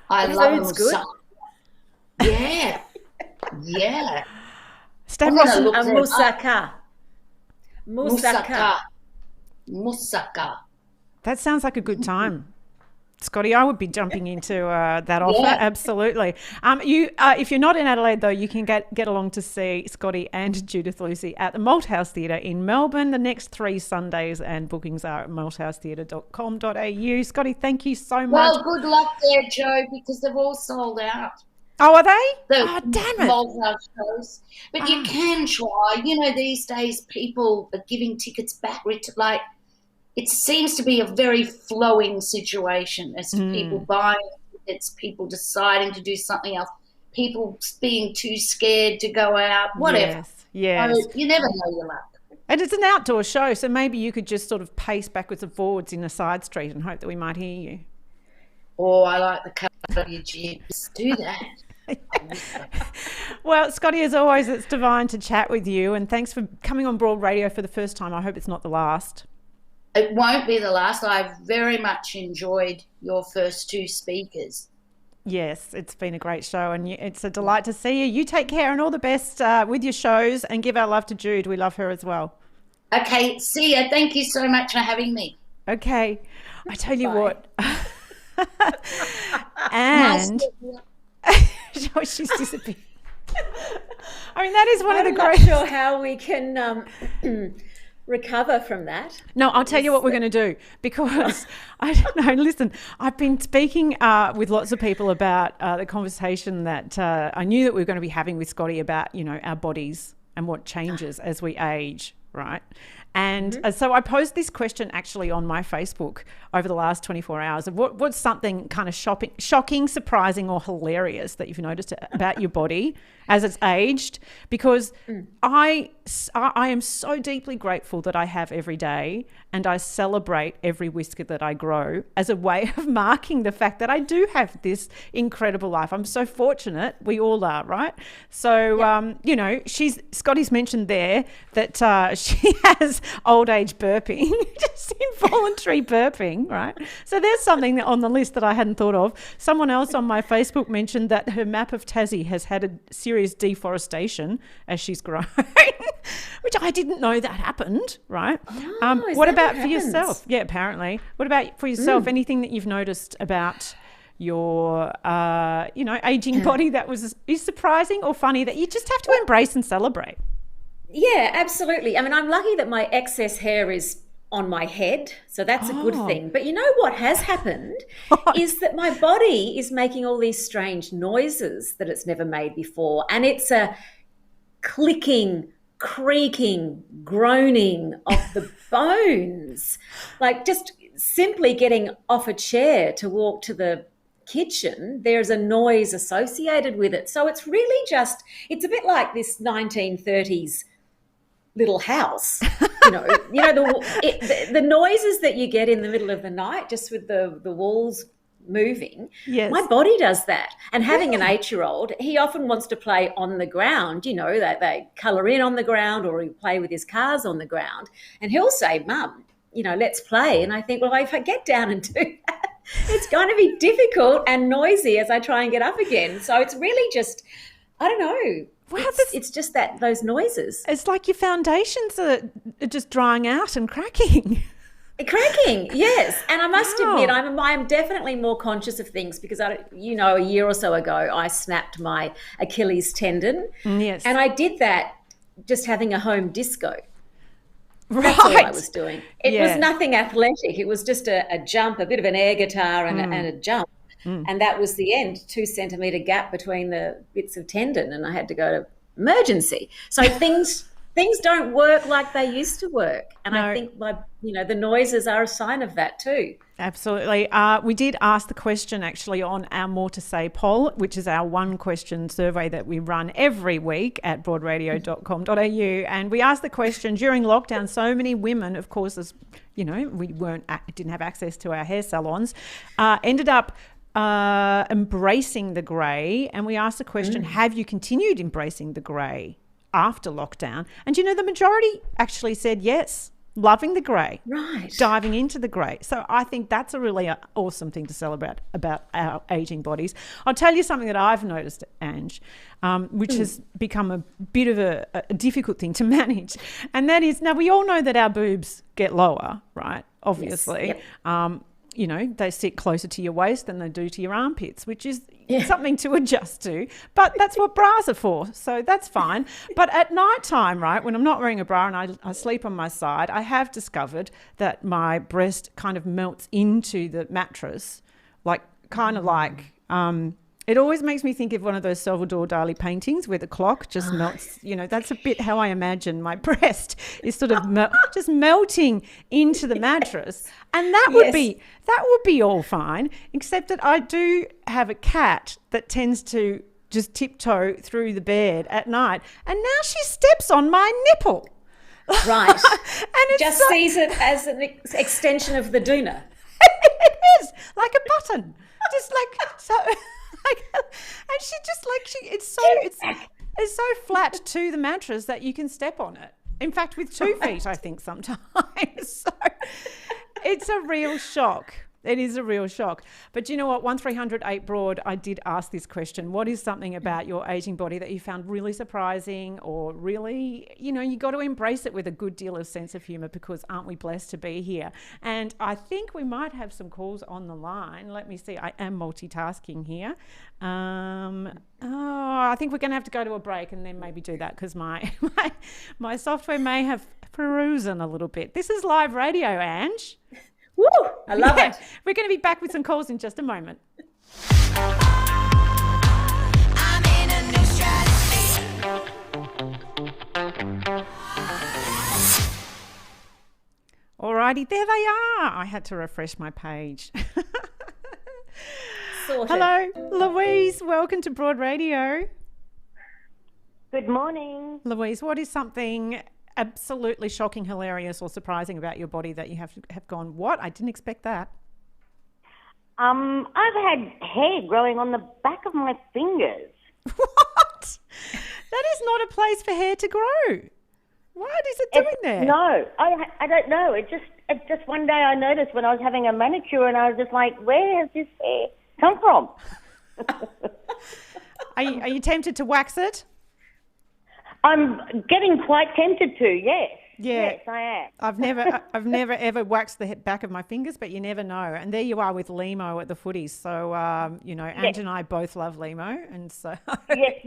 I love them so. Yeah. Yeah. Stavros and Moussaka. That sounds like a good time. Scotty, I would be jumping into that offer. Yeah. Absolutely. If you're not in Adelaide, though, you can get along to see Scotty and Judith Lucy at the Malthouse Theatre in Melbourne the next 3 Sundays, and bookings are at malthousetheatre.com.au. Scotty, thank you so much. Well, good luck there, Joe, because they've all sold out. Oh, are they? Damn it. Malthouse shows. But you can try. These days people are giving tickets back. It seems to be a very flowing situation as to people buying tickets, people deciding to do something else, people being too scared to go out, whatever. Yes. So you never know your luck. And it's an outdoor show, so maybe you could just sort of pace backwards and forwards in a side street and hope that we might hear you. Oh, I like the cut of your jibs. Do that. Well, Scotty, as always, it's divine to chat with you, and thanks for coming on Broad Radio for the first time. I hope it's not the last. It won't be the last. I've very much enjoyed your first 2 speakers. Yes, it's been a great show, and it's a delight to see you. You take care and all the best with your shows, and give our love to Jude. We love her as well. Okay, see ya. Thank you so much for having me. Okay. I tell you what. And she's disappeared. I mean, that is one of the great. I'm not sure how we can recover from that. No, I'll tell you what we're going to do, because I don't know. Listen, I've been speaking with lots of people about the conversation that I knew that we were going to be having with Scotty about, our bodies and what changes as we age, right? And so I posed this question actually on my Facebook over the last 24 hours of what's something kind of shocking, surprising, or hilarious that you've noticed about your body as it's aged, because I am so deeply grateful that I have every day, and I celebrate every whisker that I grow as a way of marking the fact that I do have this incredible life. I'm so fortunate. We all are, right? So, Scotty's mentioned there that she has old age burping, just involuntary burping, right? So there's something on the list that I hadn't thought of. Someone else on my Facebook mentioned that her map of Tassie has had a serious deforestation as she's grown, which I didn't know that happened, right? What about for yourself? Yeah, apparently. What about for yourself? Anything that you've noticed about your, aging body that is surprising or funny that you just have to embrace and celebrate? Yeah, absolutely. I mean, I'm lucky that my excess hair is on my head, so that's a good thing. But you know what has happened is that my body is making all these strange noises that it's never made before, and it's a clicking, creaking, groaning of the bones, like just simply getting off a chair to walk to the kitchen, there's a noise associated with it. So it's really just, it's a bit like this 1930s little house, the noises that you get in the middle of the night just with the walls moving. Yes. My body does that. And having an 8-year-old, he often wants to play on the ground, that they colour in on the ground or he play with his cars on the ground. And he'll say, Mum, let's play. And I think, well, if I get down and do that, it's going to be difficult and noisy as I try and get up again. So it's really just, I don't know. Wow, it's just that those noises. It's like your foundations are just drying out and cracking. Cracking, yes. And I must admit, I'm definitely more conscious of things because, a year or so ago, I snapped my Achilles tendon. Yes. And I did that just having a home disco. Right. That's all I was doing. It was nothing athletic. It was just a jump, a bit of an air guitar and a jump. And that was the end, 2 centimetre gap between the bits of tendon, and I had to go to emergency. So things don't work like they used to work. And I think the noises are a sign of that too. Absolutely. We did ask the question actually on our More to Say poll, which is our 1-question survey that we run every week at broadradio.com.au. And we asked the question during lockdown, so many women, of course, as we didn't have access to our hair salons, ended up embracing the grey. And we asked the question, have you continued embracing the grey after lockdown? And the majority actually said yes, loving the grey, right, diving into the grey. So I think that's a really awesome thing to celebrate about our ageing bodies. I'll tell you something that I've noticed, Ange, which has become a bit of a difficult thing to manage, and that is, now we all know that our boobs get lower, right? Obviously. Yes. Yep. They sit closer to your waist than they do to your armpits, which is something to adjust to. But that's what bras are for, so that's fine. But at night time, right, when I'm not wearing a bra and I sleep on my side, I have discovered that my breast kind of melts into the mattress, like it always makes me think of one of those Salvador Dali paintings where the clock just melts. That's a bit how I imagine my breast is sort of just melting into the mattress. And that would be all fine, except that I do have a cat that tends to just tiptoe through the bed at night. And now she steps on my nipple. Right. And it just sees it as an extension of the doona. It is, like a button. Just like so. And she just it's so flat to the mattress that you can step on it. In fact, with 2 feet, I think sometimes. So it's a real shock. It is a real shock. But you know what? 1308 Broad, I did ask this question. What is something about your ageing body that you found really surprising, or really, you got to embrace it with a good deal of sense of humour, because aren't we blessed to be here? And I think we might have some calls on the line. Let me see. I am multitasking here. I think we're going to have to go to a break and then maybe do that, because my software may have frozen a little bit. This is live radio, Ange. Woo! I love it. We're going to be back with some calls in just a moment. I'm in a new strategy. Alrighty, there they are. I had to refresh my page. Sorted. Hello, Louise. Welcome to Broad Radio. Good morning. Louise, what is something absolutely shocking, hilarious, or surprising about your body that you have gone, what? I didn't expect that. I've had hair growing on the back of my fingers. What? That is not a place for hair to grow. What is it doing there? No, I don't know. It just one day I noticed when I was having a manicure, and I was just like, where has this hair come from? Are you tempted to wax it? I'm getting quite tempted to, yes. Yeah. Yes, I am. I've never ever waxed the back of my fingers, but you never know. And there you are with Limo at the footies. So, Ange and I both love Limo. And so... Yes,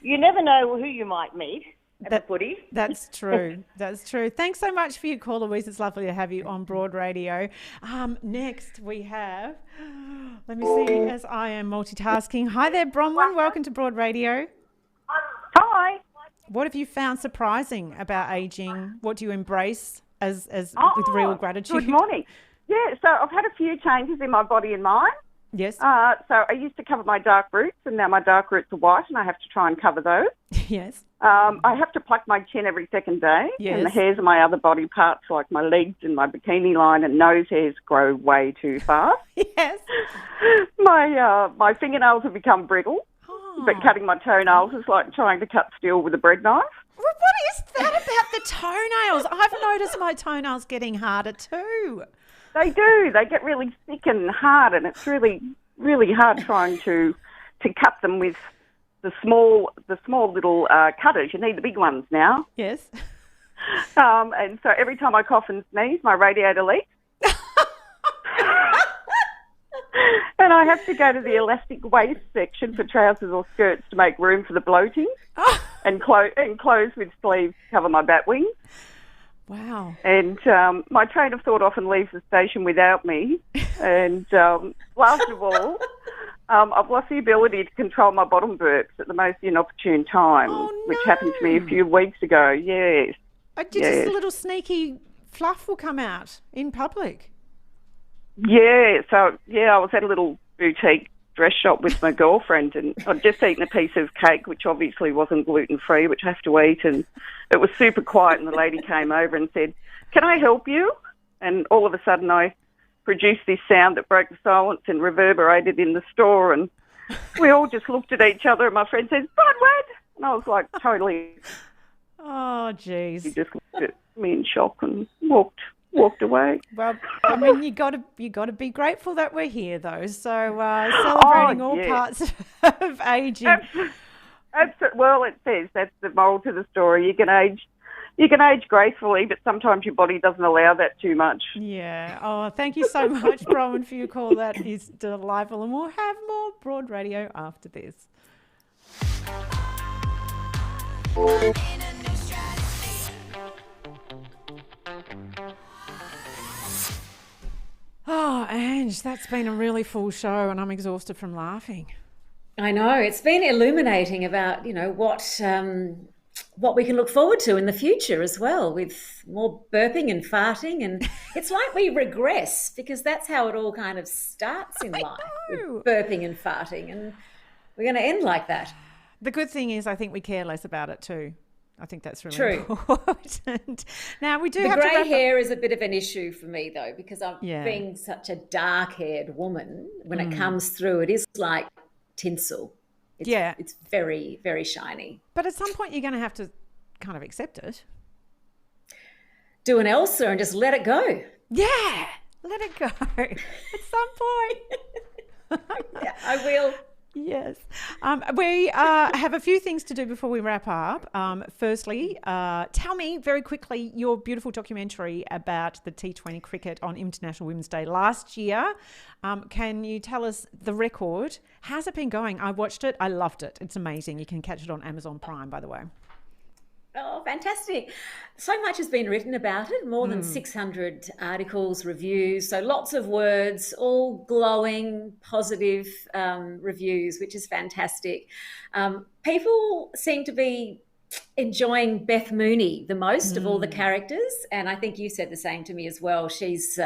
you never know who you might meet at the footies. That's true. That's true. Thanks so much for your call, Louise. It's lovely to have you on Broad Radio. Next we have... Let me see, as I am multitasking. Hi there, Bronwyn. Welcome to Broad Radio. Hi. What have you found surprising about aging? What do you embrace as with real gratitude? Good morning. Yeah, so I've had a few changes in my body and mind. Yes. So I used to cover my dark roots, and now my dark roots are white, and I have to try and cover those. Yes. I have to pluck my chin every second day, Yes. and the hairs of my other body parts, like my legs and my bikini line and nose hairs, grow way too fast. Yes. My fingernails have become brittle, but cutting my toenails is like trying to cut steel with a bread knife. What is that about the toenails? I've noticed my toenails getting harder too. They do. They get really thick and hard, and it's really, really hard trying to cut them with the small little cutters. You need the big ones now. Yes. And so every time I cough and sneeze, my radiator leaks. And I have to go to the elastic waist section for trousers or skirts to make room for the bloating, and clothes with sleeves cover my bat wings. Wow. And my train of thought often leaves the station without me. And last of all, I've lost the ability to control my bottom burps at the most inopportune time, which happened to me a few weeks ago. Yes. Just a little sneaky fluff will come out in public. Yeah. So, I was at a little boutique dress shop with my girlfriend, and I'd just eaten a piece of cake, which obviously wasn't gluten-free, which I have to eat, and it was super quiet, and the lady came over and said, "Can I help you?" And all of a sudden I produced this sound that broke the silence and reverberated in the store, and we all just looked at each other, and my friend says, "Bronwyn!" And I was like, totally... Oh, geez. He just looked at me in shock and walked away. Well, I mean, you got to be grateful that we're here, though. So celebrating all parts of aging. Absolutely. Well, it says that's the moral to the story. You can age gracefully, but sometimes your body doesn't allow that too much. Yeah. Oh, thank you so much, Bronwyn, for your call. That is delightful, and we'll have more Broad Radio after this. Oh, Ange, that's been a really full show, and I'm exhausted from laughing. I know. It's been illuminating about, what we can look forward to in the future as well, with more burping and farting. And it's like we regress, because that's how it all kind of starts in life, with burping and farting. And we're going to end like that. The good thing is I think we care less about it too. I think that's really true. Important. Now, we do the have grey hair is a bit of an issue for me, though, because I'm Yeah. being such a dark-haired woman. When it comes through, it is like tinsel. It's very, very shiny. But at some point, you're going to have to kind of accept it. Do an Elsa and just let it go. Yeah, let it go at some point. Yeah, I will. Yes. We have a few things to do before we wrap up. Firstly, tell me very quickly your beautiful documentary about the T20 cricket on International Women's Day last year. Can you tell us the record? How's it been going? I watched it. I loved it. It's amazing. You can catch it on Amazon Prime, by the way. Oh, fantastic. So much has been written about it, more than 600 articles, reviews, so lots of words, all glowing, positive reviews, which is fantastic. People seem to be enjoying Beth Mooney the most of all the characters, and I think you said the same to me as well. She's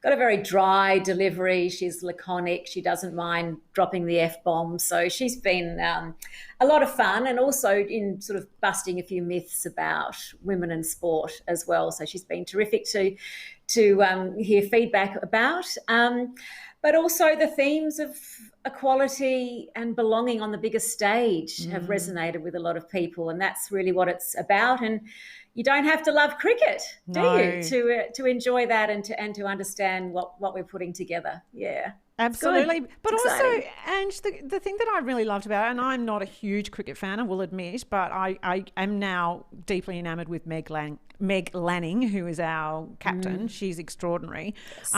got a very dry delivery. She's laconic. She doesn't mind dropping the F-bomb. So she's been a lot of fun, and also in sort of busting a few myths about women in sport as well. So she's been terrific to hear feedback about. But also the themes of equality and belonging on the biggest stage have resonated with a lot of people, and that's really what it's about. And you don't have to love cricket, do you, to enjoy that and to understand what we're putting together. Yeah. Absolutely. But exciting. Also, Ange, the thing that I really loved about it, and I'm not a huge cricket fan, I will admit, but I am now deeply enamoured with Meg Lanning, who is our captain. She's extraordinary. Yes.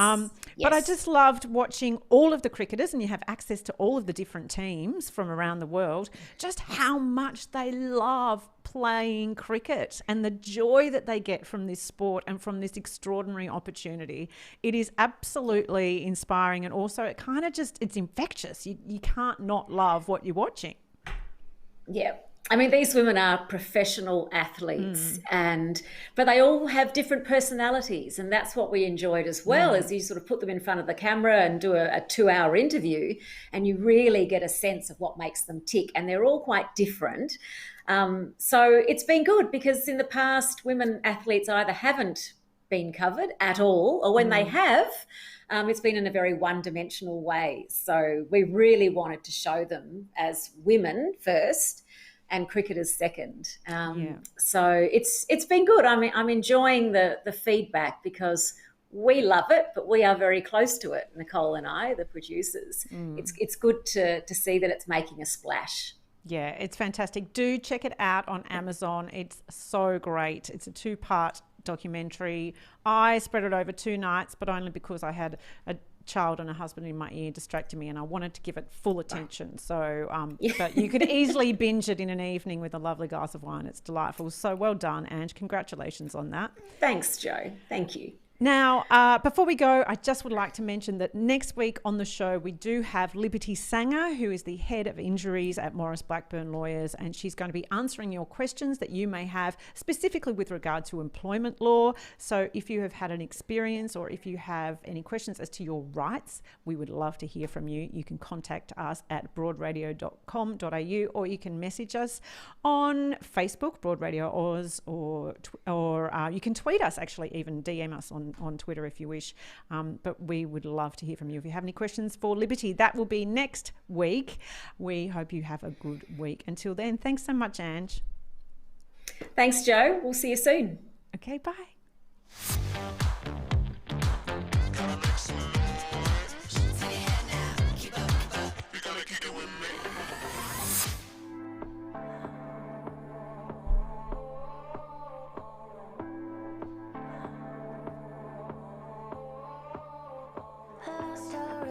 But I just loved watching all of the cricketers, and you have access to all of the different teams from around the world, just how much they love playing cricket and the joy that they get from this sport and from this extraordinary opportunity. It is absolutely inspiring, and also it kind of just, it's infectious. You can't not love what you're watching. Yeah. I mean, these women are professional athletes, but they all have different personalities, and that's what we enjoyed as well. As you sort of put them in front of the camera and do a 2-hour interview, and you really get a sense of what makes them tick, and they're all quite different. So it's been good, because in the past, women athletes either haven't been covered at all, or when they have, it's been in a very one-dimensional way. So we really wanted to show them as women first, and cricketers second. So it's been good. I mean, I'm enjoying the feedback, because we love it, but we are very close to it, Nicole and I, the producers. It's good to see that it's making a splash. Yeah, it's fantastic. Do check it out on Amazon. It's so great. It's a 2-part documentary. I spread it over 2 nights, but only because I had a child and a husband in my ear distracting me, and I wanted to give it full attention. So, but you could easily binge it in an evening with a lovely glass of wine. It's delightful. So well done, Ange. Congratulations on that. Thanks, Jo. Thank you. Now, before we go, I just would like to mention that next week on the show, we do have Liberty Sanger, who is the head of injuries at Morris Blackburn Lawyers, and she's going to be answering your questions that you may have, specifically with regard to employment law. So if you have had an experience, or if you have any questions as to your rights, we would love to hear from you. You can contact us at broadradio.com.au, or you can message us on Facebook, Broad Radio Oz, or you can tweet us, actually, even DM us on Twitter if you wish. But we would love to hear from you. If you have any questions for Liberty, that will be next week. We hope you have a good week. Until then, thanks so much, Ange. Thanks, Jo. We'll see you soon. Okay, bye.